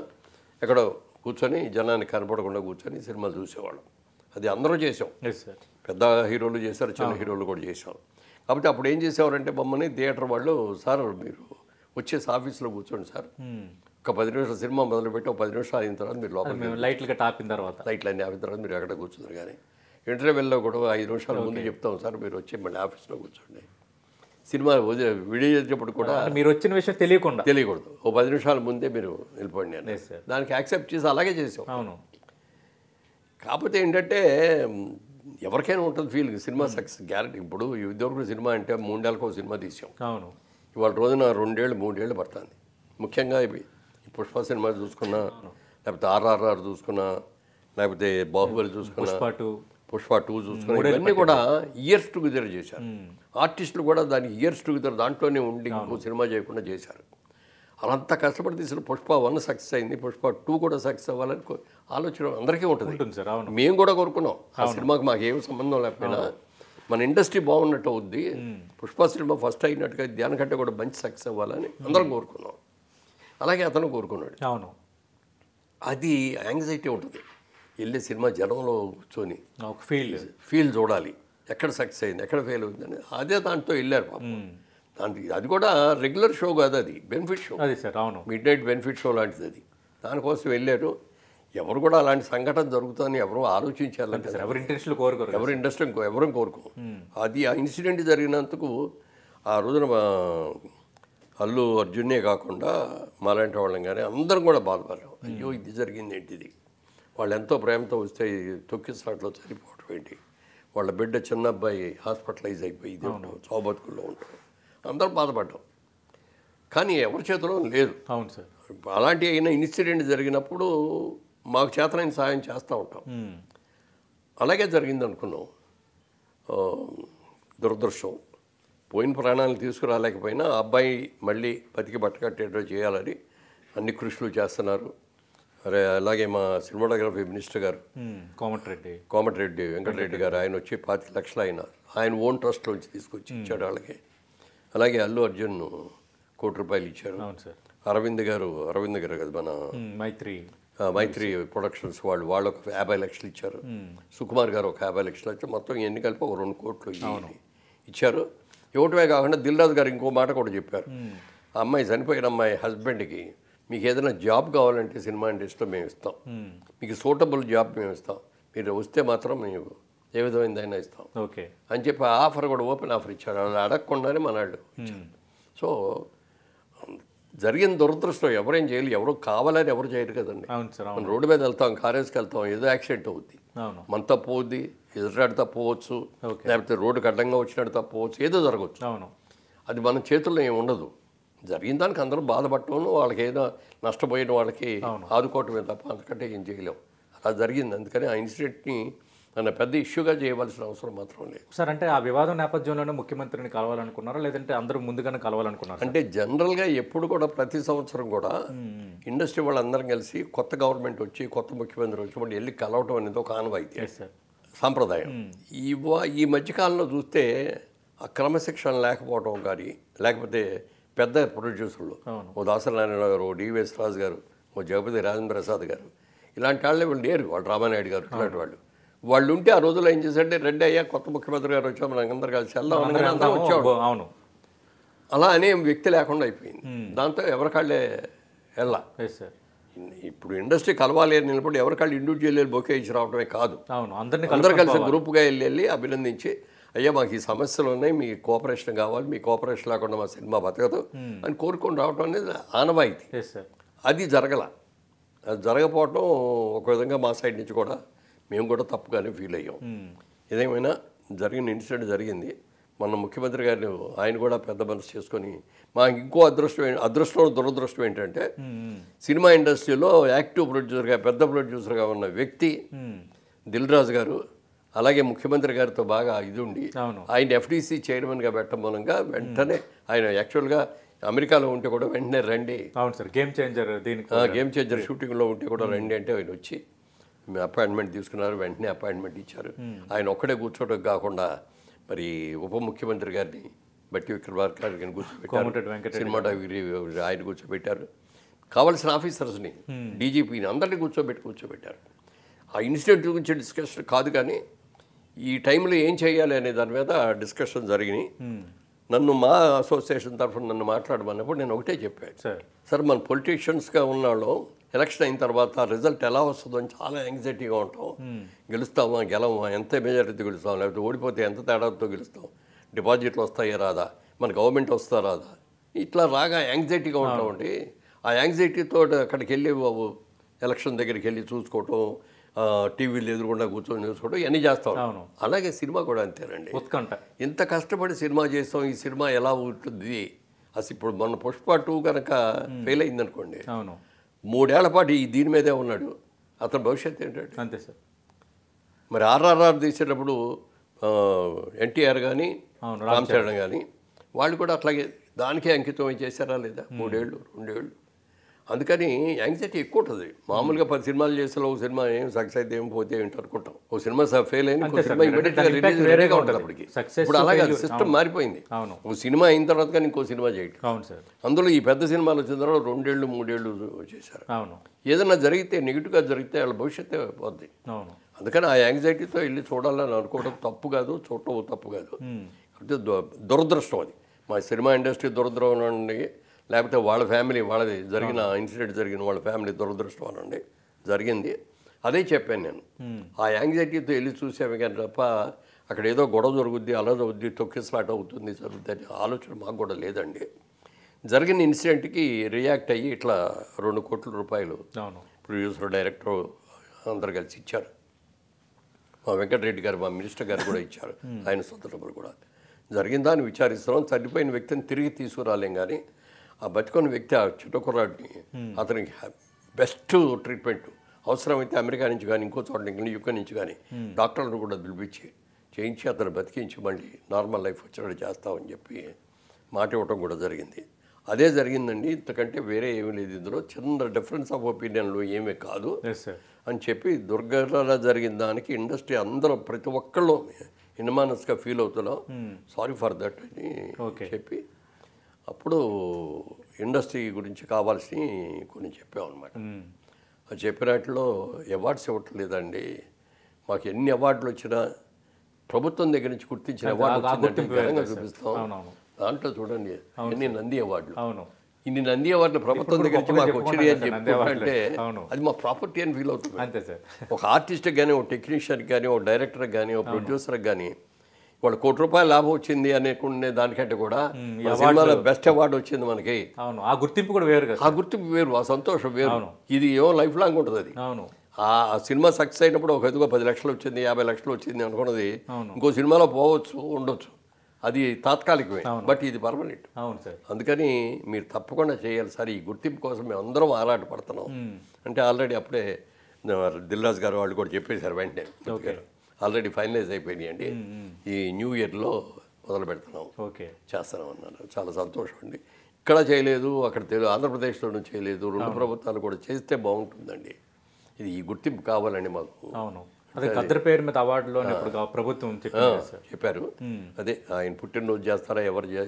ఎక్కడో కూర్చొని జనానికి కనపడకుండా కూర్చొని సినిమాలు చూసేవాళ్ళం. అది అందరూ చేసాం. Yes sir. పెద్ద హీరోలు చేశారు, చిన్న హీరోలు కూడా చేసాం. కాబట్టి అప్పుడు ఏం చేసేవారంటే మమ్మల్ని థియేటర్ వాళ్ళు, సార్ మీరు వచ్చేసి ఆఫీస్లో కూర్చోండి సార్, ఒక 10 నిమిషాలు సినిమా మొదలుపెట్టి ఒక 10 నిమిషాలు అయిన తర్వాత మీరు లోపల మేము లైట్లుగా టాపిన తర్వాత లైట్లు అన్నీ ఆపిన తర్వాత మీరు ఎక్కడ కూర్చున్నారు. కానీ ఇంటర్వెల్లో కూడా 5 నిమిషాల ముందు చెప్తాం సార్, మీరు వచ్చి మళ్ళీ ఆఫీస్లో కూర్చోండి. సినిమా విడిచేటప్పుడు కూడా మీరు వచ్చిన విషయం తెలియకూడదు. ఓ 10 నిమిషాల ముందే మీరు వెళ్ళిపోండి అని. Yes, sir. దానికి యాక్సెప్ట్ చేసి అలాగే చేసాం. అవును. కాకపోతే ఏంటంటే ఎవరికైనా ఉంటుంది ఫీల్, సినిమా సక్సెస్ గ్యారెంటీ. ఇప్పుడు ఇదివరకు సినిమా అంటే 3 ఏళ్ళకు ఒక సినిమా తీసాం. అవును. ఇవాళ రోజున 2 ఏళ్ళు 3 ఏళ్ళు పడుతుంది. ముఖ్యంగా ఇవి పుష్ప సినిమా చూసుకున్నా, లేకపోతే RRR చూసుకున్నా, లేకపోతే బాహుబలి చూసుకున్నా, పుష్ప 2 చూసుకున్నా, ఇవన్నీ కూడా ఇయర్స్ టుగెదర్ చేశారు. ఆర్టిస్టులు కూడా దానికి ఇయర్స్ టుగెదర్ దాంట్లోనే ఉండి ఇంకో సినిమా చేయకుండా చేశారు. అలంతా కష్టపడి తీసిన పుష్ప 1 సక్సెస్ అయింది, పుష్ప 2 కూడా సక్సెస్ అవ్వాలని ఆలోచన అందరికీ ఉంటుంది. మేము కూడా కోరుకున్నాం. ఆ సినిమాకి మాకు ఏం సంబంధం లేకపోయినా మన ఇండస్ట్రీ బాగున్నట్టు అవుద్ది, పుష్ప సినిమా ఫస్ట్ అయినట్టుగా దానికంటే కూడా మంచి సక్సెస్ అవ్వాలని అందరం కోరుకున్నాం. అలాగే అతను కోరుకున్నాడు. అవును. అది యాంగ్జైటీ ఉంటుంది. వెళ్ళే సినిమా జనంలో కూర్చొని ఒక ఫీల్ చూడాలి, ఎక్కడ సక్సెస్ అయింది, ఎక్కడ ఫెయిల్ అవుతుందని. అదే దాంతో వెళ్ళారు పాపం. దానికి అది కూడా రెగ్యులర్ షో కాదు, అది బెనిఫిట్ షో. అది సార్. అవును. మిడ్ నైట్ బెనిఫిట్ షో లాంటిది అది. దానికోసం వెళ్ళారు. ఎవరు కూడా అలాంటి సంఘటన జరుగుతుందని ఎవరు ఆలోచించాలంటే ఎవరి ఇండస్ట్రీ ఎవరు కోరుకో. అది ఆ ఇన్సిడెంట్ జరిగినందుకు ఆ రోజున అల్లు అర్జునే కాకుండా మాలాంటి వాళ్ళం కానీ అందరం కూడా బాధపడ్డాం. అయ్యో ఇది జరిగింది ఏంటిది, వాళ్ళు ఎంతో ప్రేమతో వస్తే తొక్కిసలాట్లో చనిపోవటం ఏంటి, వాళ్ళ బిడ్డ చిన్న అబ్బాయి హాస్పిటలైజ్ అయిపోయి ఇది చావు బతుకుల్లో ఉంటాం, అందరం బాధపడ్డాం. కానీ ఎవరి చేతిలో లేదు. అవును సార్. అలాంటి అయిన ఇన్సిడెంట్ జరిగినప్పుడు మాకు చేతనైన సహాయం చేస్తూ ఉంటాం. అలాగే జరిగింది అనుకున్నాం. దురదృష్టం, పోయిన ప్రాణాలను తీసుకురాలేకపోయినా ఆ అబ్బాయి మళ్ళీ బతికి బట్టకట్టేటో చేయాలని అన్ని కృషులు చేస్తున్నారు. అలాగే మా సినిమాటోగ్రఫీ మినిస్టర్ గారు కోమటిరెడ్డి వెంకటరెడ్డి గారు, ఆయన వచ్చి 25 లక్షలు ఆయన ఓన్ ట్రస్ట్లోంచి తీసుకొచ్చి ఇచ్చాడు వాళ్ళకి. అలాగే అల్లు అర్జున్ ₹1 ఇచ్చారు. అరవింద్ గారు కదా మన మైత్రి ప్రొడక్షన్స్ వాళ్ళకు ఒక 50 లక్షలు ఇచ్చారు. సుకుమార్ గారు ఒక 50 లక్షలు ఇచ్చారు. మొత్తం ఎన్ని కలిపి ఒక 2 కోట్లు ఇచ్చారు. ఇవ్వటమే కాకుండా దిల్ రాజు గారు ఇంకో మాట కూడా చెప్పారు. ఆ అమ్మాయి చనిపోయిన అమ్మాయి హస్బెండ్కి మీకు ఏదైనా జాబ్ కావాలంటే సినిమా ఇండస్ట్రీలో మేము ఇస్తాం, మీకు సూటబుల్ జాబ్ మేము ఇస్తాం, మీరు వస్తే మాత్రం మేము ఏ విధమైనదైనా ఇస్తాం అని చెప్పి ఆఫర్ కూడా ఓపెన్ ఆఫర్ ఇచ్చాడు. వాళ్ళు అడగకుండానే మనాళ్ళు ఇచ్చారు. సో జరిగిన దురదృష్టం ఎవరేం చేయాలి, ఎవరు కావాలని ఎవరు చేయరు కదండి. మనం రోడ్డు మీద వెళ్తాం, కారేజ్కి వెళ్తాం, ఏదో యాక్సిడెంట్ అవుద్ది, మన తప్పు అవుద్ది, ఎదురాడు తప్పు అవ్వచ్చు, లేకపోతే రోడ్డుకి అడ్డంగా వచ్చినట్టు తప్పు అవ్వచ్చు, ఏదో జరగవచ్చు. అది మన చేతుల్లో ఏమి ఉండదు. జరిగిన దానికి అందరూ బాధపడటం, వాళ్ళకి ఏదో నష్టపోయిన వాళ్ళకి ఆదుకోవటమే తప్ప అంతకంటే ఏం చేయలేం. అలా జరిగింది. అందుకని ఆ ఇన్సిడెంట్ని నన్ను పెద్ద ఇష్యూగా చేయవలసిన అవసరం మాత్రం లేదు సార్. అంటే ఆ వివాదం నేపథ్యంలోనే ముఖ్యమంత్రిని కలవాలనుకున్నారా, లేదంటే అందరూ ముందుగానే కలవాలనుకున్నారా? అంటే జనరల్గా ఎప్పుడు కూడా ప్రతి సంవత్సరం కూడా ఇండస్ట్రీ వాళ్ళందరం కలిసి కొత్త గవర్నమెంట్ వచ్చి కొత్త ముఖ్యమంత్రి వచ్చినప్పుడు వెళ్ళి కలవటం అనేది ఒక ఆనవాయితీ, సాంప్రదాయం. ఈ మధ్యకాలంలో చూస్తే ఆ క్రమశిక్షణ లేకపోవడం కానీ, లేకపోతే పెద్ద ప్రొడ్యూసర్లు ఓ దాసరి నారాయణ గారు, ఓ డివిఎస్ రాజు గారు, ఓ జగపతి రాజేంద్ర ప్రసాద్ గారు, ఇలాంటి వాళ్ళే వీళ్ళు లేరు. వాళ్ళు రామానాయుడు గారు ఇలాంటి వాళ్ళు ఉంటే ఆ రోజుల్లో ఏం చేశారంటే రెడ్డి అయ్యా కొత్త ముఖ్యమంత్రి గారు వచ్చాము, మనకు అందరు కలిసి వెళ్దాం అనగానే అందరం వచ్చాడు. అలా అనే వ్యక్తి లేకుండా అయిపోయింది. దాంతో ఎవరికాళ్ళే వెళ్ళా. ఇప్పుడు ఇండస్ట్రీ కలవాలి అని నిలబడి ఎవరికాళ్ళు ఇండివిజువల్ బొకే ఇచ్చి రావడమే కాదు, అందరు కలిసి గ్రూప్గా వెళ్ళి అభినందించి అయ్యా మాకు ఈ సమస్యలు ఉన్నాయి, మీ కోఆపరేషన్ కావాలి, మీ కోఆపరేషన్ లేకుండా మా సినిమా బతకదు అని కోరుకొని రావడం అనేది ఆనవాయితీ. అది అది జరగకపోవటం ఒక విధంగా మా సైడ్ నుంచి కూడా మేము కూడా తప్పుగానే ఫీల్ అయ్యాం. ఏదేమైనా జరిగిన ఇన్సిడెంట్ జరిగింది. మన ముఖ్యమంత్రి గారు ఆయన కూడా పెద్ద మనసు చేసుకొని మాకు ఇంకో అదృష్టం దురదృష్టం ఏంటంటే సినిమా ఇండస్ట్రీలో యాక్టివ్ ప్రొడ్యూసర్గా పెద్ద ప్రొడ్యూసర్గా ఉన్న వ్యక్తి దిల్ రాజు గారు, అలాగే ముఖ్యమంత్రి గారితో బాగా ఇది ఉండి ఆయన ఎఫ్డీసీ చైర్మన్గా పెట్టడం మూలంగా వెంటనే ఆయన యాక్చువల్గా అమెరికాలో ఉంటే కూడా వెంటనే రండి, అవును sir, game changer game changer షూటింగ్లో ఉంటే కూడా రండి అంటే ఆయన వచ్చి అపాయింట్మెంట్ తీసుకున్నారు, వెంటనే అపాయింట్మెంట్ ఇచ్చారు. ఆయన ఒక్కడే కూర్చోవడం కాకుండా మరి ఉప ముఖ్యమంత్రి గారిని బట్టి విక్రమార్క గారిని కూర్చోబెట్టారు, సినిమాటోగ్రఫీ ఆయన కూర్చోబెట్టారు, కావాల్సిన ఆఫీసర్స్ని డీజీపీని అందరినీ కూర్చోబెట్టారు. ఆ ఇన్సిడెంట్ గురించి డిస్కషన్ కాదు, కానీ ఈ టైంలో ఏం చేయాలి అనే దాని మీద డిస్కషన్ జరిగినాయి. నన్ను మా అసోసియేషన్ తరఫున నన్ను మాట్లాడమన్నప్పుడు నేను ఒకటే చెప్పాను, సార్ మన పొలిటీషియన్స్గా ఉన్నాళ్ళు ఎలక్షన్ అయిన తర్వాత రిజల్ట్ ఎలా వస్తుందో అని చాలా యాంగ్జైటీగా ఉంటాం. గెలుస్తామా గెలవమా, ఎంత మెజారిటీ గెలుస్తాం, లేకపోతే ఓడిపోతే ఎంత తేడాతో గెలుస్తాం, డిపాజిట్లు వస్తాయా రాదా, మన గవర్నమెంట్ వస్తా రాదా, ఇట్లా రాగా యాంగ్జైటీగా ఉంటామండి. ఆ యాంగ్జైటీతో అక్కడికి వెళ్ళి బాబు ఎలక్షన్ దగ్గరికి వెళ్ళి చూసుకోవటం, టీవీలు ఎదురుకుండా కూర్చొని చూసుకోవడం ఇవన్నీ చేస్తాం. అలాగే సినిమా కూడా అంతేనండి. ఇంత కష్టపడి సినిమా చేస్తాం, ఈ సినిమా ఎలా ఉంటుంది అసలు. ఇప్పుడు మన పుష్ప 2 కనుక ఫెయిల్ అయిందనుకోండి, 3 ఏళ్ల పాటు దీని మీదే ఉన్నాడు, అతని భవిష్యత్తు ఏంటంటే అంతే సార్. మరి ఆర్ఆర్ఆర్ తీసేటప్పుడు ఎన్టీఆర్ కానీ రామ్ చరణ్ కానీ వాళ్ళు కూడా అట్లాగే దానికే అంకితం చేశారా లేదా, 3 ఏళ్ళు 2 ఏళ్ళు. అందుకని యాంగ్జైటీ ఎక్కువ ఉంటుంది. మామూలుగా 10 సినిమాలు చేస్తే ఒక సినిమా ఏం సక్సెస్ అయితే ఏం పోతే ఏంటి అనుకుంటాం, ఒక సినిమా ఫెయిల్ అయిన సినిమా ఇమీడియట్గా రిలీజ్ వేరేగా ఉంటుంది అప్పటికి. ఇప్పుడు అలాగే సిస్టమ్ మారిపోయింది. ఒక సినిమా అయిన తర్వాత కానీ ఇంకో సినిమా చేయటం. అందులో ఈ పెద్ద సినిమాలు వచ్చిన తర్వాత 2 ఏళ్ళు 3 ఏళ్ళు చేశారు. ఏదైనా జరిగితే నెగిటివ్గా జరిగితే వాళ్ళ భవిష్యత్తే పోద్ది. అందుకని ఆ యాంగ్జైటీతో వెళ్ళి చూడాలని అనుకోవడం తప్పు కాదు, చూడటం తప్పు కాదు. అంటే దురదృష్టం అది. మా సినిమా ఇండస్ట్రీ దురదృష్టం అండి, లేకపోతే వాళ్ళ ఫ్యామిలీ వాళ్ళది జరిగిన ఇన్సిడెంట్ జరిగిన వాళ్ళ ఫ్యామిలీ దురదృష్టం అనండి జరిగింది. అదే చెప్పాను నేను. ఆ యాంగ్జైటీతో వెళ్ళి చూసాము కానీ తప్ప అక్కడ ఏదో గొడవ జరుగుద్ది, అలా జరుగుద్ది, తొక్కిసలాట అవుతుంది జరుగుద్ది అనే ఆలోచన మాకు కూడా లేదండి. జరిగిన ఇన్సిడెంట్కి రియాక్ట్ అయ్యి ఇట్లా 2 కోట్ల రూపాయలు ప్రొడ్యూసర్ డైరెక్టర్ అందరు కలిసి ఇచ్చారు. మా వెంకటరెడ్డి గారు మా మినిస్టర్ గారు కూడా ఇచ్చారు, ఆయన సొంత డబ్బులు కూడా. జరిగిందా అని విచారిస్తున్నాం. చనిపోయిన వ్యక్తిని తిరిగి తీసుకురాలేం, కానీ ఆ బతికున్న వ్యక్తి ఆ చిన్న కుర్రాడిని అతనికి బెస్ట్ ట్రీట్మెంట్ అవసరమైతే అమెరికా నుంచి కానీ ఇంకో చోట యూకే నుంచి కానీ డాక్టర్లను కూడా పిలిపించి చేయించి అతను బతికించి మళ్ళీ నార్మల్ లైఫ్ వచ్చేటట్టు చేస్తామని చెప్పి మాట ఇవ్వటం కూడా జరిగింది. అదే జరిగిందండి, ఇంతకంటే వేరే ఏమీ లేదు. ఇందులో చిన్న డిఫరెన్స్ ఆఫ్ ఒపీనియన్లు ఏమీ కాదు అని చెప్పి దుర్ఘటన జరిగిన దానికి ఇండస్ట్రీ అందరూ ప్రతి ఒక్కళ్ళు ఇన్మానస్గా ఫీల్ అవుతున్నాం, సారీ ఫర్ దట్ అని చెప్పి అప్పుడు ఇండస్ట్రీ గురించి కావాల్సి కొన్ని చెప్పామన్నమాట. అది చెప్పినట్లో అవార్డ్స్ ఇవ్వట్లేదండి, మాకు ఎన్ని అవార్డులు వచ్చినా ప్రభుత్వం దగ్గర నుంచి గుర్తించిన అవార్డు వచ్చిందంటే ఘనంగా చూపిస్తాం. దాంట్లో చూడండి ఎన్ని నంది అవార్డులు, ఇన్ని నంది అవార్డులు ప్రభుత్వం దగ్గర నుంచి మాకు వచ్చినాయి అని చెప్పుకుంటే అది మా ప్రాపర్టీ అని ఫీల్ అవుతుంది. ఒక ఆర్టిస్ట్కి కానీ, ఒక టెక్నీషియన్కి కానీ, ఒక డైరెక్టర్కి కానీ, ఒక ప్రొడ్యూసర్కి కానీ వాళ్ళు ₹1 లాభం వచ్చింది అనుకునే దానికంటే కూడా సినిమాలో బెస్ట్ అవార్డు వచ్చింది మనకి. ఆ గుర్తింపు కూడా వేరు, ఆ గుర్తింపు వేరు, ఆ సంతోషం వేరు. ఇది ఏమో లైఫ్ లాంగ్ ఉంటుంది. అది ఆ సినిమా సక్సెస్ అయినప్పుడు ఒక ఎదుగుగా 10 లక్షలు వచ్చింది, 50 లక్షలు వచ్చింది అనుకున్నది ఇంకో సినిమాలో పోవచ్చు, ఉండొచ్చు, అది తాత్కాలికమే, బట్ ఇది పర్మనెంట్. అందుకని మీరు తప్పకుండా చేయాలి సార్, ఈ గుర్తింపు కోసం మేము అందరం ఆరాట పడుతున్నాం అంటే ఆల్రెడీ అప్పుడే దిల్ రాజు గారు వాళ్ళు కూడా చెప్పేశారు వెంటనే, ఆల్రెడీ ఫైనలైజ్ అయిపోయినాయి అండి, ఈ న్యూ ఇయర్లో మొదలు పెడుతున్నాం, చేస్తున్నాం అన్నారు. చాలా సంతోషం అండి. ఇక్కడ చేయలేదు, అక్కడ ఆంధ్రప్రదేశ్లోనూ చేయలేదు, 2 ప్రభుత్వాలు కూడా చేస్తే బాగుంటుందండి. ఇది ఈ గుర్తింపు కావాలండి మాకు. అదే గద్దర్ పేరు మీద అవార్డులో ప్రభుత్వం చెప్పారు. అదే ఆయన పుట్టినరోజు చేస్తారా,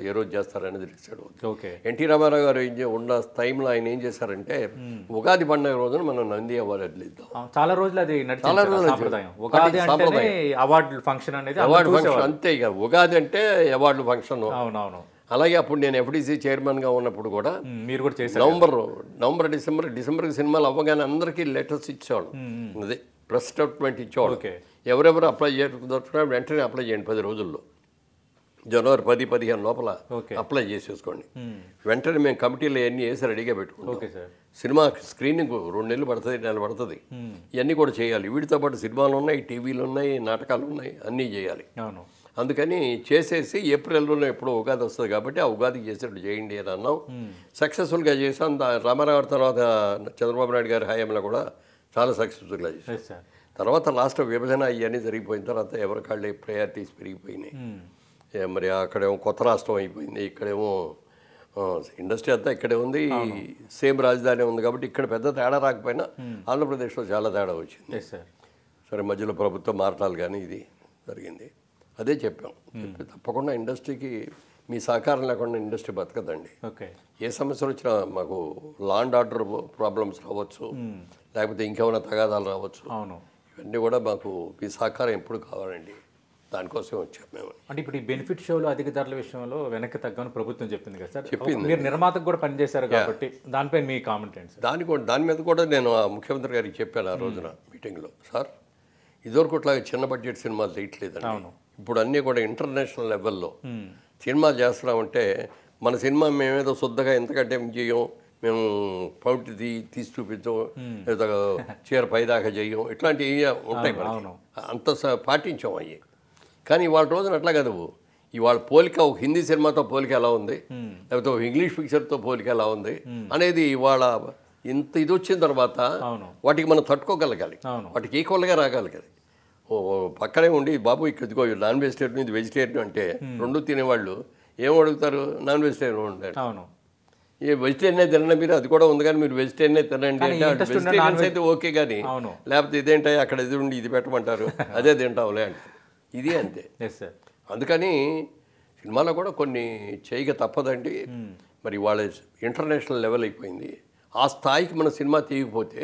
ఏ రోజు చేస్తారా అనేది డిసైడ్ అవుతుంది. ఎన్టీ రామారావు గారు ఉన్న టైంలో ఆయన ఏం చేశారంటే ఉగాది పండుగ రోజున మనం నంది అవార్డు ఇద్దాం. చాలా రోజులు అది చాలా రోజులు అవార్డు ఫంక్షన్ అనేది అవార్డు ఫంక్షన్ అంతే. ఇక ఉగాది అంటే అవార్డు ఫంక్షన్. అలాగే అప్పుడు నేను ఎఫ్డీసీ చైర్మన్గా ఉన్నప్పుడు కూడా మీరు కూడా చేశారు. నవంబర్ డిసెంబర్కి సినిమాలు అవ్వగానే అందరికీ లెటర్స్ ఇచ్చేవాళ్ళు, అదే ప్రెస్ స్టేట్మెంట్ ఇచ్చేవాళ్ళు. ఎవరెవరు అప్లై చేసుకుంటున్నా వెంటనే అప్లై చేయండి, 10 రోజుల్లో, జనవరి 10-15 లోపల అప్లై చేసేసుకోండి. వెంటనే మేము కమిటీలో అన్నీ వేసి రెడీగా పెట్టుకుంటాం. సినిమా స్క్రీనింగ్ 2 నెలలు పడుతుంది, 1 నెల పడుతుంది. ఇవన్నీ కూడా చేయాలి. వీటితో పాటు సినిమాలు ఉన్నాయి, టీవీలు ఉన్నాయి, నాటకాలు ఉన్నాయి, అన్నీ చేయాలి. అందుకని చేసేసి ఏప్రిల్లోనే ఎప్పుడో ఉగాది వస్తుంది కాబట్టి ఆ ఉగాదికి చేసేటట్టు చేయండి అని అన్నాం. సక్సెస్ఫుల్గా చేసాం. రామారావు తర్వాత చంద్రబాబు నాయుడు గారి హయాంలో కూడా చాలా సక్సెస్ఫుల్గా చేశాం. తర్వాత లాస్ట్ విభజన ఇవన్నీ జరిగిపోయిన తర్వాత ఎవరి కాళ్ళే ప్రయారిటీస్ పెరిగిపోయినాయి. మరి అక్కడేమో కొత్త రాష్ట్రం అయిపోయింది, ఇక్కడేమో ఇండస్ట్రీ అంతా ఇక్కడే ఉంది, సేమ్ రాజధాని ఉంది కాబట్టి ఇక్కడ పెద్ద తేడా రాకపోయినా ఆంధ్రప్రదేశ్లో చాలా తేడా వచ్చింది. సరే మధ్యలో ప్రభుత్వం మారటాలు కానీ ఇది జరిగింది. అదే చెప్పాం, తప్పకుండా ఇండస్ట్రీకి మీ సహకారం లేకుండా ఇండస్ట్రీ బతకదండి. ఏ సమస్యలు వచ్చినా మాకు లా అండ్ ఆర్డర్ ప్రాబ్లమ్స్ రావచ్చు, లేకపోతే ఇంకేమైనా తగాదాలు రావచ్చు, ఇవన్నీ కూడా మాకు మీ సహకారం ఎప్పుడు కావాలండి. దానికోసం వచ్చాం మేము. అంటే ఇప్పుడు ఈ బెనిఫిట్ షోలు అధిక ధరల విషయంలో వెనక్కి తగ్గని ప్రభుత్వం చెప్పింది కదా సార్, చెప్పింది. మీరు నిర్మాతకు కూడా పనిచేశారు కాబట్టి దానిపై మీ కామెంట్ ఏంటి సార్? దాని మీద కూడా నేను ముఖ్యమంత్రి గారికి చెప్పాను ఆ రోజున మీటింగ్లో. సార్ ఇదివరకు ఇట్లాగా చిన్న బడ్జెట్ సినిమాలు తీయట్లేదండి, ఇప్పుడు అన్నీ కూడా ఇంటర్నేషనల్ లెవెల్లో సినిమాలు చేస్తున్నామంటే మన సినిమా మేమేదో శుద్ధగా ఎంతకంటే చేయం, మేము పౌటి తీసి చూపించం, లేదా చీర పైదాకా చెయ్యం, ఇట్లాంటివి ఉంటాయి మనకి, అంత పాటించాం అయ్యి. కానీ ఇవాళ రోజున అట్లా కదా, ఇవాళ పోలిక ఒక హిందీ సినిమాతో పోలిక ఎలా ఉంది, లేకపోతే ఒక ఇంగ్లీష్ పిక్చర్తో పోలిక ఎలా ఉంది అనేది ఇవాళ ఇంత ఇది వచ్చిన తర్వాత వాటికి మనం తట్టుకోగలగాలి, వాటికి ఈక్వల్గా రాగలగాలి. ఓ పక్కనే ఉండి బాబు ఇదిగో నాన్ వెజిటేరియన్ ఇది వెజిటేరియన్ అంటే రెండు తినేవాళ్ళు ఏం అడుగుతారు, నాన్ వెజిటేరియన్ ఉంటారు. ఏ వెజిటేరియనే తినండి మీరు, అది కూడా ఉంది కానీ మీరు వెజిటేరియనే తినండి అంటే వెజిటేరియన్స్ అయితే ఓకే, కానీ లేకపోతే ఇదేంటే అక్కడ ఇది ఉండి ఇది పెట్టమంటారు, అదే తింటాంలే అంటారు. ఇది అంతే. అందుకని సినిమాలో కూడా కొన్ని చేయక తప్పదండి. మరి వాళ్ళ ఇంటర్నేషనల్ లెవెల్ అయిపోయింది, ఆ స్థాయికి మన సినిమా తీయకపోతే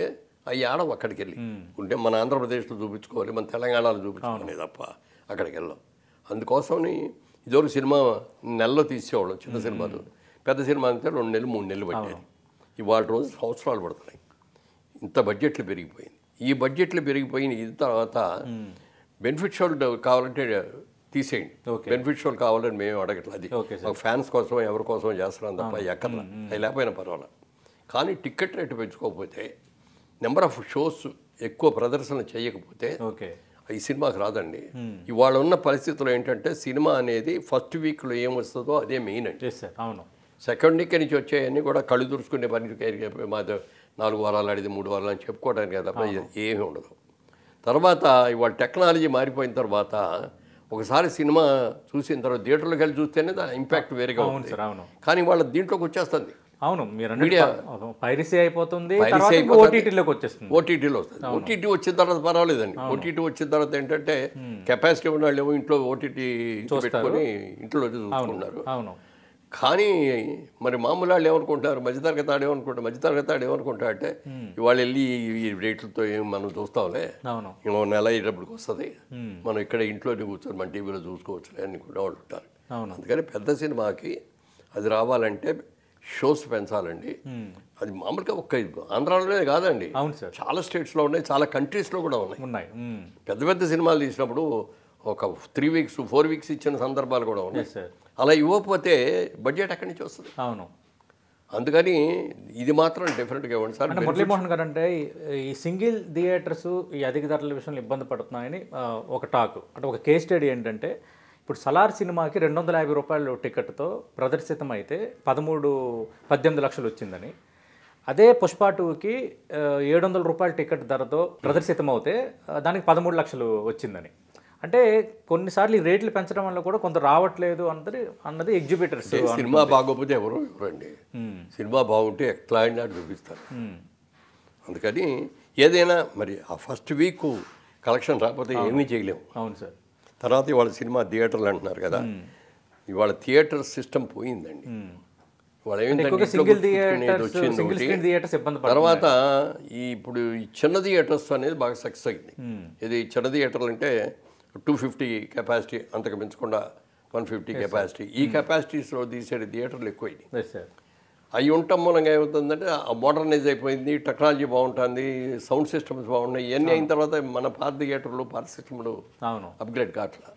అవి ఆడవు అక్కడికి వెళ్ళి ఉంటే. మన ఆంధ్రప్రదేశ్లో చూపించుకోవాలి, మన తెలంగాణలో చూపించుకోవాలి తప్ప అక్కడికి వెళ్ళాం. అందుకోసమని ఇదివరకు సినిమా నెలలో తీసేవాళ్ళం చిన్న సినిమాలు, పెద్ద సినిమా అంతే 2 నెలలు 3 నెలలు పట్టేది. ఇవాళ రోజు సంవత్సరాలు పడుతున్నాయి. ఇంత బడ్జెట్లు పెరిగిపోయింది. ఈ బడ్జెట్లు పెరిగిపోయిన ఇది తర్వాత బెనిఫిట్ షోలు కావాలంటే తీసేయండి, బెనిఫిట్ షోలు కావాలని మేము అడగట్లేదు. అది ఫ్యాన్స్ కోసం ఎవరి కోసం చేస్తున్నాం తప్ప ఎక్కడ అది లేకపోయినా పర్వాలేదు. కానీ టికెట్ రేటు పెంచుకోకపోతే, నెంబర్ ఆఫ్ షోస్ ఎక్కువ ప్రదర్శన చేయకపోతే ఈ సినిమాకి రాదండి. ఇవాళ ఉన్న పరిస్థితుల్లో ఏంటంటే సినిమా అనేది ఫస్ట్ వీక్లో ఏం వస్తుందో అదే మెయిన్ అండి. సెకండ్ వీక్ నుంచి వచ్చేవన్నీ కూడా కళ్ళు తుడుచుకునే పని, మాది 4 వారాలు ఆడిది 3 వారాలు అని చెప్పుకోవడానికి తప్ప ఏమీ ఉండదు. తర్వాత ఇవాళ టెక్నాలజీ మారిపోయిన తర్వాత ఒకసారి సినిమా చూసిన తర్వాత థియేటర్లోకి వెళ్ళి చూస్తేనే దాని ఇంపాక్ట్ వేరేగా ఉంది. కానీ వాళ్ళ దీంట్లోకి వచ్చేస్తుంది. అవును, పైరసీ అయిపోతుంది, ఓటీటీలోకి వచ్చేస్తుంది. ఓటీటీలో వస్తుంది. ఓటీటీ వచ్చిన తర్వాత పర్వాలేదండి. ఓటీటీ వచ్చిన తర్వాత ఏంటంటే కెపాసిటీ ఉన్న వాళ్ళు ఏమో ఇంట్లో ఓటీటీ పెట్టుకొని ఇంట్లో చూసుకుంటున్నారు. కానీ మరి మామూలు వాళ్ళు ఏమనుకుంటారు, మధ్యతరగతి ఆడు ఏమనుకుంటా అంటే ఇవాళ వెళ్ళి ఈ రేట్లతో ఏం మనం చూస్తాంలే, ఇంకో నెల అయ్యేటప్పటికి వస్తుంది, మనం ఇక్కడ ఇంట్లోనే కూర్చొని మన టీవీలో చూసుకోవచ్చులే అని కూడా వాళ్ళు ఉంటారు. అందుకని పెద్ద సినిమాకి అది రావాలంటే షోస్ పెంచాలండి. అది మామూలుగా ఒక్క ఆంధ్రాలోనే కాదండి, చాలా స్టేట్స్లో ఉన్నాయి, చాలా కంట్రీస్లో కూడా ఉన్నాయి. పెద్ద పెద్ద సినిమాలు తీసినప్పుడు ఒక 3 వీక్స్ 4 వీక్స్ ఇచ్చిన సందర్భాలు కూడా ఉన్నాయి. అలా ఇవ్వకపోతే బడ్జెట్ ఎక్కడి నుంచి వస్తుంది? అందుకని ఇది మాత్రం డెఫినెట్గా ఇవ్వండి సార్. మురళీమోహన్ గారు, అంటే ఈ సింగిల్ థియేటర్స్ ఈ అధిక ధరల విషయంలో ఇబ్బంది పడుతున్నాయని ఒక టాక్, అంటే ఒక కేస్ స్టడీ ఏంటంటే ఇప్పుడు సలార్ సినిమాకి 250 రూపాయలు టికెట్తో ప్రదర్శితం అయితే 18 లక్షలు వచ్చిందని, అదే పుష్ప 2కి 700 రూపాయల టికెట్ ధరతో ప్రదర్శితం అవుతే దానికి 13 లక్షలు వచ్చిందని. అంటే కొన్నిసార్లు ఈ రేట్లు పెంచడం వల్ల కూడా కొంత రావట్లేదు అన్నది ఎగ్జిబిటర్స్. సినిమా బాగోకపోతే ఎవరండి, సినిమా బాగుంటే ఎట్లా అయినా చూపిస్తారు. అందుకని ఏదైనా మరి ఆ ఫస్ట్ వీక్ కలెక్షన్ రాకపోతే ఏమీ చేయలేము. అవును సార్. తర్వాత ఇవాళ సినిమా థియేటర్లు అంటున్నారు కదా, ఇవాళ థియేటర్ సిస్టమ్ పోయిందండి. ఇవాళ ఏంటంటే తర్వాత ఇప్పుడు ఈ చిన్న థియేటర్స్ అనేది బాగా సక్సెస్ అయింది. ఇది చిన్న థియేటర్లు అంటే 250 కెపాసిటీ, అంతకు పెంచకుండా 150 కెపాసిటీ, ఈ కెపాసిటీస్లో తీసే థియేటర్లు ఎక్కువైంది. అవి ఉండటం మూలంగా ఏమవుతుందంటే మోడర్నైజ్ అయిపోయింది, టెక్నాలజీ బాగుంటుంది, సౌండ్ సిస్టమ్స్ బాగున్నాయి. ఇవన్నీ అయిన తర్వాత మన పాత థియేటర్లు పాత సిస్టమ్లు అప్గ్రేడ్ కావట్లా,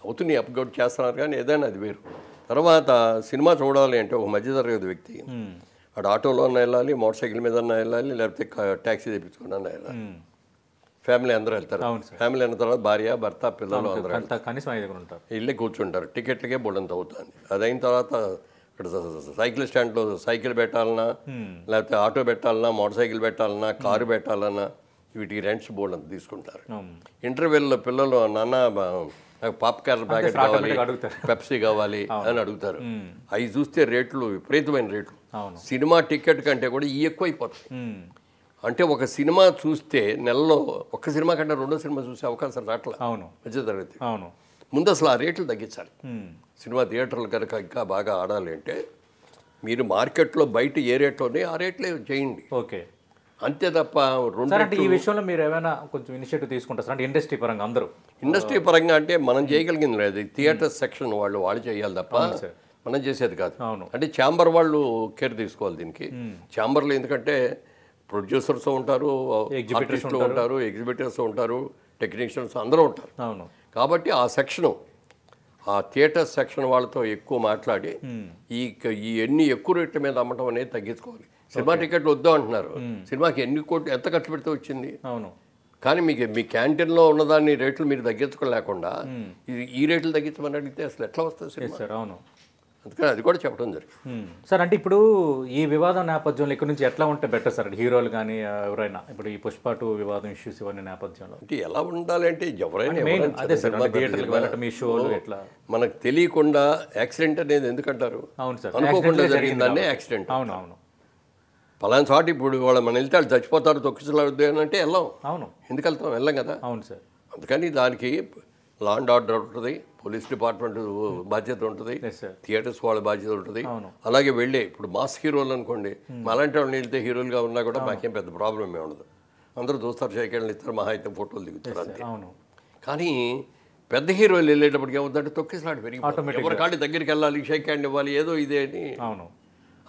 అవుతున్నాయి, అప్గ్రేడ్ చేస్తున్నారు. కానీ ఏదైనా అది వేరు. తర్వాత సినిమా చూడాలి అంటే ఒక మధ్యతరగతి వ్యక్తి అటు ఆటోలో వెళ్ళాలి, మోటార్ సైకిల్ మీద వెళ్ళాలి, లేకపోతే ట్యాక్సీ తెప్పించుకున్నా వెళ్ళాలి. ఫ్యామిలీ అందరూ వెళ్తారు. అవును సార్. ఫ్యామిలీ అయిన తర్వాత భార్య భర్త పిల్లలు అందరూ కనీసం 5 ఉంటారు. ఇల్లే కూర్చుంటారు. టికెట్లకే బోల్డంత అవుతుంది. అదైన తర్వాత ఇక్కడ సైకిల్ స్టాండ్లో సైకిల్ పెట్టాలన్నా, లేకపోతే ఆటో పెట్టాలన్నా, మోటార్ సైకిల్ పెట్టాలన్నా, కారు పెట్టాలన్నా వీటికి రెంట్స్ బోల్డంత తీసుకుంటారు. ఇంటర్వెల్లో పిల్లలు నాన్న నాకు పాప్కార్న్ ప్యాకెట్ కావాలి, పెప్సీ కావాలి అని అడుగుతారు. అవి చూస్తే రేట్లు విపరీతమైన రేట్లు. సినిమా టికెట్ కంటే కూడా ఎక్కువైపోతాయి. అంటే ఒక సినిమా చూస్తే నెలలో ఒక్క సినిమా కంటే రెండో సినిమా చూసే అవకాశం రావట్లేదు. అవును, మధ్య తరగతి. అవును. ముందు అసలు ఆ రేట్లు తగ్గించాలి. సినిమా థియేటర్లు కనుక ఇంకా బాగా ఆడాలి అంటే మీరు మార్కెట్లో బయట ఏ రేట్లో ఉన్నాయో ఆ రేట్లే చేయండి. ఓకే, అంతే తప్ప అంటే ఈ విషయంలో మీరు ఏమైనా కొంచెం ఇనిషియేటివ్ తీసుకుంటారు అంటే ఇండస్ట్రీ పరంగా అందరూ? ఇండస్ట్రీ పరంగా అంటే మనం చేయగలిగింది లేదు. థియేటర్ సెక్షన్ వాళ్ళు చేయాలి తప్ప మనం చేసేది కాదు. అంటే ఛాంబర్ వాళ్ళు కేర్ తీసుకోవాలి దీనికి. ఛాంబర్లో ఎందుకంటే ప్రొడ్యూసర్స్ ఉంటారు, ఆర్టిస్టులు ఉంటారు, ఎగ్జిబిటర్స్ ఉంటారు, టెక్నీషియన్స్ అందరూ ఉంటారు. అవును. కాబట్టి ఆ సెక్షను, ఆ థియేటర్ సెక్షన్ వాళ్ళతో ఎక్కువ మాట్లాడి ఈ ఎన్ని ఎక్కువ రేట్ల మీద అమ్మటం అనేది తగ్గించుకోవాలి. సినిమా టికెట్లు వద్దు అంటున్నారు. సినిమాకి ఎంత ఖర్చు పెడితే వచ్చింది? అవును. కానీ మీ క్యాంటీన్లో ఉన్నదాన్ని రేట్లు మీరు తగ్గించుకోలేకుండా ఈ రేట్లు తగ్గించమని అడిగితే అసలు ఎట్లా వస్తుంది సినిమా? అవును. అందుకని అది కూడా చెప్పడం జరిగింది. సార్, అంటే ఇప్పుడు ఈ వివాదం నేపథ్యంలో ఇక్కడ నుంచి ఎట్లా ఉంటే బెటర్ సార్? హీరోలు కానీ ఎవరైనా ఇప్పుడు ఈ పుష్ప 2 వివాదం ఇష్యూస్ ఇవన్నీ నేపథ్యంలో అంటే ఎలా ఉండాలి అంటే ఎవరైనా మనకు తెలియకుండా యాక్సిడెంట్ అనేది ఎందుకంటారు? అవును సార్, అనుకోకుండా జరిగిందనే యాక్సిడెంట్. అవును, అవును. పలానా చోట ఇప్పుడు వాళ్ళు మన వెళ్తే వాళ్ళు చచ్చిపోతారు, తొక్కిసలాడుద్ది అని అంటే వెళ్ళాం. అవును. ఎందుకు వెళ్తాం? వెళ్ళాం కదా. అవును సార్. అందుకని దానికి లా అండ్ ఆర్డర్ ఉంటుంది, పోలీస్ డిపార్ట్మెంట్ బాధ్యత ఉంటుంది, థియేటర్స్ వాళ్ళ బాధ్యత ఉంటుంది. అలాగే వెళ్ళే ఇప్పుడు మాస్ హీరోలు అనుకోండి, అలాంటి వాళ్ళని వెళ్తే హీరోలుగా ఉన్నా కూడా మాకేం పెద్ద ప్రాబ్లం ఏమి ఉండదు. అందరూ చూస్తారు, షేకెళ్ళని ఇస్తారు, మహా అయితే ఫోటోలు దిగుతారు అంతే. కానీ పెద్ద హీరోలు వెళ్ళేటప్పటికి ఏమవుతుందంటే తొక్కిసలాట పెరిగిపోతుంది. ఎవరి కాళ్ళ దగ్గరికి వెళ్ళాలి, షేక్ హ్యాండ్ ఇవ్వాలి, ఏదో ఇదే అని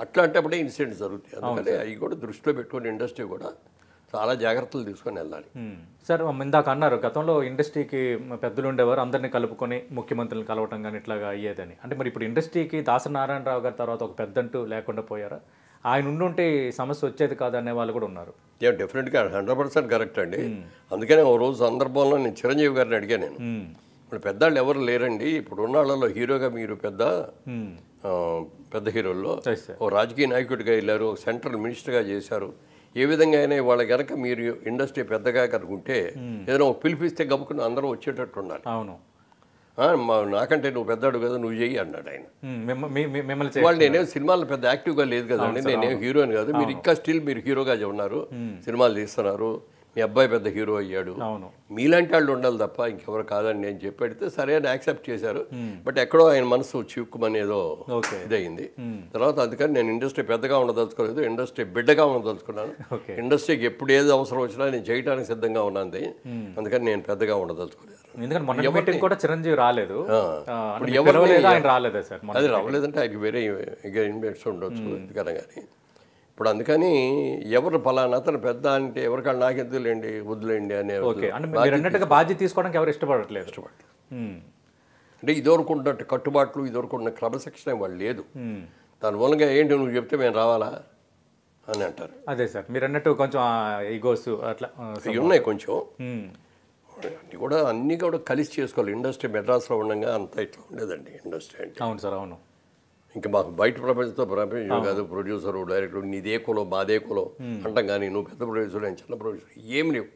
అట్లా అంటే అప్పుడే ఇన్సిడెంట్స్ జరుగుతాయి. అందుకని అవి కూడా దృష్టిలో పెట్టుకుని ఇండస్ట్రీ కూడా చాలా జాగ్రత్తలు తీసుకొని వెళ్ళాలి. సార్, ఇందాక అన్నారు గతంలో ఇండస్ట్రీకి పెద్దలు ఉండేవారు, అందరినీ కలుపుకొని ముఖ్యమంత్రులను కలవటం కానీ ఇట్లాగా అయ్యేదని. అంటే మరి ఇప్పుడు ఇండస్ట్రీకి దాసరి నారాయణరావు గారి తర్వాత ఒక పెద్దంటూ లేకుండా పోయారా? ఆయన ఉండుంటే సమస్య వచ్చేది కాదనే వాళ్ళు కూడా ఉన్నారు. డెఫినెట్గా 100% కరెక్ట్ అండి. అందుకనే ఓ రోజు సందర్భంలో నేను చిరంజీవి గారిని అడిగాను. నేను ఇప్పుడు పెద్దవాళ్ళు ఎవరు లేరండి, ఇప్పుడు ఉన్న వాళ్ళలో హీరోగా మీరు పెద్ద హీరోల్లో ఓ రాజకీయ నాయకుడిగా వెళ్ళారు, ఒక సెంట్రల్ మినిస్టర్గా చేశారు. ఏ విధంగా అయినా వాళ్ళ కనుక మీరు ఇండస్ట్రీ పెద్దగా కనుకుంటే ఏదైనా ఒక పిలిపిస్తే గబుకుని అందరూ వచ్చేటట్టు ఉండాలి. అవును. నాకంటే నువ్వు పెద్దాడు కదా, నువ్వు చెయ్యి అన్నాడు ఆయన. మిమ్మల్ని వాళ్ళు నేనేం సినిమాలో పెద్ద యాక్టివ్గా లేదు కదండి, నేనేం హీరోని కాదు. మీరు ఇంకా స్టిల్ మీరు హీరోగా ఉన్నారు, సినిమాలు తీస్తున్నారు, మీ అబ్బాయి పెద్ద హీరో అయ్యాడు, మీలాంటి వాళ్ళు ఉండాలి తప్ప ఇంకెవరు కాదని నేను చెప్పెడితే సరే అని యాక్సెప్ట్ చేశారు. బట్ ఎక్కడో ఆయన మనసు చిక్కుమని ఏదో ఇదయింది. తర్వాత అందుకని నేను ఇండస్ట్రీ పెద్దగా ఉండదలుచుకోలేదు, ఇండస్ట్రీ బిడ్డగా ఉండదలుచుకున్నాను. ఇండస్ట్రీకి ఎప్పుడు ఏది అవసరం వచ్చినా నేను చేయడానికి సిద్ధంగా ఉన్నది. అందుకని నేను పెద్దగా ఉండదలుచుకోలేదు. కూడా చిరంజీవి రాలేదు, అది రావలేదంటే ఆయనకి వేరే ఇన్వెస్ట్ ఉండొచ్చు ఎందుకన్నా. కానీ ఇప్పుడు అందుకని ఎవరు ఫలానా అతను పెద్ద అంటే ఎవరికాళ్ళు నాకెందుకులేండి వద్దులేండి అనే బాధ్యత తీసుకోవడానికి ఎవరు ఇష్టపడట్లేదు. అంటే ఇదివరకు ఉన్నట్టు కట్టుబాట్లు, ఇదివరకు ఉన్న క్రమశిక్షణ వాళ్ళు లేదు. దాని మూలంగా ఏంటి నువ్వు చెప్తే మేము రావాలా అని అంటారు. అదే సార్, మీరు అన్నట్టు కొంచెం ఈగోస్ అట్లా ఉన్నాయి కొంచెం. అన్నీ కూడా కలిసి చేసుకోవాలి. ఇండస్ట్రీ మెడ్రాస్లో ఉండగా అంతా ఇట్లా ఉండేదండి ఇండస్ట్రీ అంటే. అవును సార్, అవును. ఇంకా మాకు బయట ప్రపంచం కాదు, ప్రొడ్యూసరు డైరెక్టర్ నీదే కులం మాదే కులం అంటాం. కానీ నువ్వు పెద్ద ప్రొడ్యూసర్, నేను చిన్న ప్రొడ్యూసర్, ఏం లేవు,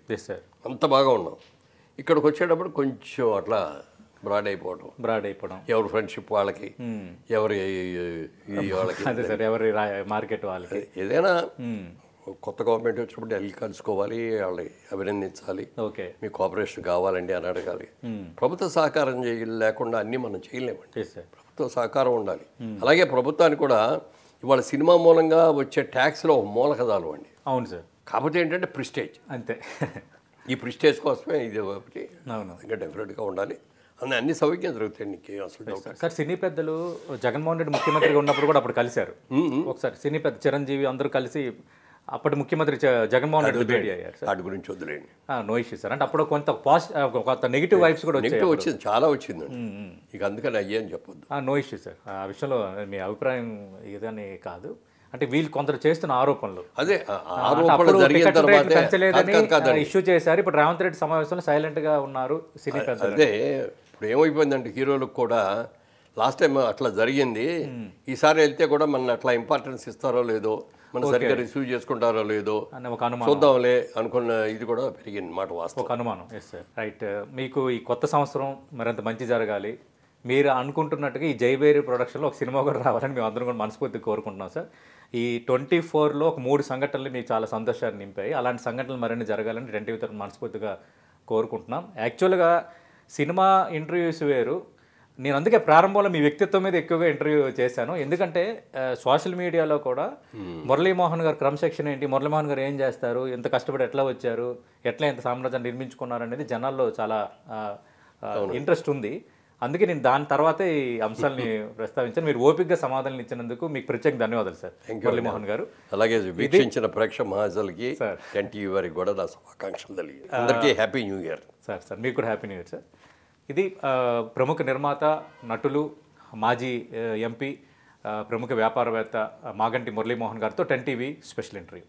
అంత బాగా ఉన్నాం. ఇక్కడికి వచ్చేటప్పుడు కొంచెం అట్లా బ్రాడ్ అయిపోవడం, ఎవరి ఫ్రెండ్షిప్ వాళ్ళకి, ఎవరి వాళ్ళకి, మార్కెట్ వాళ్ళకి. ఏదైనా కొత్త గవర్నమెంట్ వచ్చినప్పుడు వెళ్ళి కలుసుకోవాలి, వాళ్ళని అభినందించాలి, మీ కోఆపరేషన్ కావాలండి అని అడగాలి. ప్రభుత్వ సహకారం లేకుండా అన్నీ మనం చేయలేమండి. ప్రభుత్వ సహకారం ఉండాలి. అలాగే ప్రభుత్వానికి కూడా ఇవాళ సినిమా మూలంగా వచ్చే ట్యాక్స్లో మూలకదాలు అండి. అవును సార్. కాకపోతే ఏంటంటే ప్రిస్టేజ్, అంతే. ఈ ప్రిస్టేజ్ కోసమే ఇది ఒకటి ఇంకా డెఫినెట్గా ఉండాలి. అన్ని సౌకర్యం జరుగుతాయి. నీకు అసలు సార్, సినీ పెద్దలు జగన్మోహన్ రెడ్డి ముఖ్యమంత్రిగా ఉన్నప్పుడు కూడా అప్పుడు కలిశారు ఒకసారి. సినీ పెద్ద చిరంజీవి అందరూ కలిసి అప్పటి ముఖ్యమంత్రి జగన్మోహన్ రెడ్డి భేటీ అయ్యారు. వాటి గురించి వదిలేండి, నో ఇష్యూ సార్. అంటే అప్పుడు కొంత కొంత నెగిటివ్ వైబ్స్ కూడా వచ్చింది, చాలా వచ్చింది. ఇక అందుకని అయ్యే అని చెప్పొద్దు. No issue sir. ఆ విషయంలో మీ అభిప్రాయం ఇదని కాదు. అంటే వీళ్ళు కొందరు చేస్తున్న ఆరోపణలు అదే అంటే ఆరోపణలు అప్పుడు జరిగిన టికెట్ రేట్లు తర్వాతే పెంచలేదని కాదండి. ఇష్యూ చేశారు. ఇప్పుడు రేవంత్ రెడ్డి సమావేశంలో సైలెంట్ గా ఉన్నారు సినీ పెద్దలు. అదే ఇప్పుడు ఏమైపోయిందంటే హీరోలకు కూడా లాస్ట్ టైం అట్లా జరిగింది, ఈసారి వెళ్తే కూడా మన అట్లా ఇంపార్టెన్స్ ఇస్తారో లేదో, మన సరిగ్గా రిసీవ్ చేసుకుంటారో లేదో అనే ఒక అనుమానం, చూద్దాంలే అనుకున్న ఇది కూడా పెరిగింది మాట వాస్తవం. ఒక అనుమానం. Yes sir, right. మీకు ఈ కొత్త సంవత్సరం మరింత మంచి జరగాలి, మీరు అనుకుంటున్నట్టుగా ఈ జైబేరి ప్రొడక్షన్లో ఒక సినిమా కూడా రావాలని మేము అందరం కూడా మనస్ఫూర్తిగా కోరుకుంటున్నాం సార్. ఈ 24లో ఒక 3 సంఘటనలు మీకు చాలా సంతోషాన్ని నింపాయి. అలాంటి సంఘటనలు మరిన్ని జరగాలని 20 తరఫున మనస్ఫూర్తిగా కోరుకుంటున్నాం. యాక్చువల్గా సినిమా ఇంటర్వ్యూస్ వేరు. నేను అందుకే ప్రారంభంలో మీ వ్యక్తిత్వం మీద ఎక్కువగా ఇంటర్వ్యూ చేశాను. ఎందుకంటే సోషల్ మీడియాలో కూడా మురళీమోహన్ గారు క్రమశిక్షణ ఏంటి, మురళీమోహన్ గారు ఏం చేస్తారు, ఎంత కష్టపడి ఎట్లా వచ్చారు, ఎట్లా ఎంత సామ్రాజ్యాన్ని నిర్మించుకున్నారు అనేది జనాల్లో చాలా ఇంట్రెస్ట్ ఉంది. అందుకే నేను దాని తర్వాతే ఈ అంశాలని ప్రస్తావించాను. మీరు ఓపికగా సమాధానం ఇచ్చినందుకు మీకు ప్రత్యేక ధన్యవాదాలు సార్ మురళీమోహన్ గారు. అలాగే వీక్షించిన ప్రేక్షక మహాజల్కి ఎన్టీవీ వారికి కూడా నా శుభాకాంక్షలు తెలియ. అందరికీ హ్యాపీ న్యూ ఇయర్ సార్. మీకు కూడా హ్యాపీ న్యూ ఇయర్ సార్. ఇది ప్రముఖ నిర్మాత, నటులు, మాజీ ఎంపీ, ప్రముఖ వ్యాపారవేత్త మాగంటి మురళీమోహన్ గారితో 10 టీవీ స్పెషల్ ఇంటర్వ్యూ.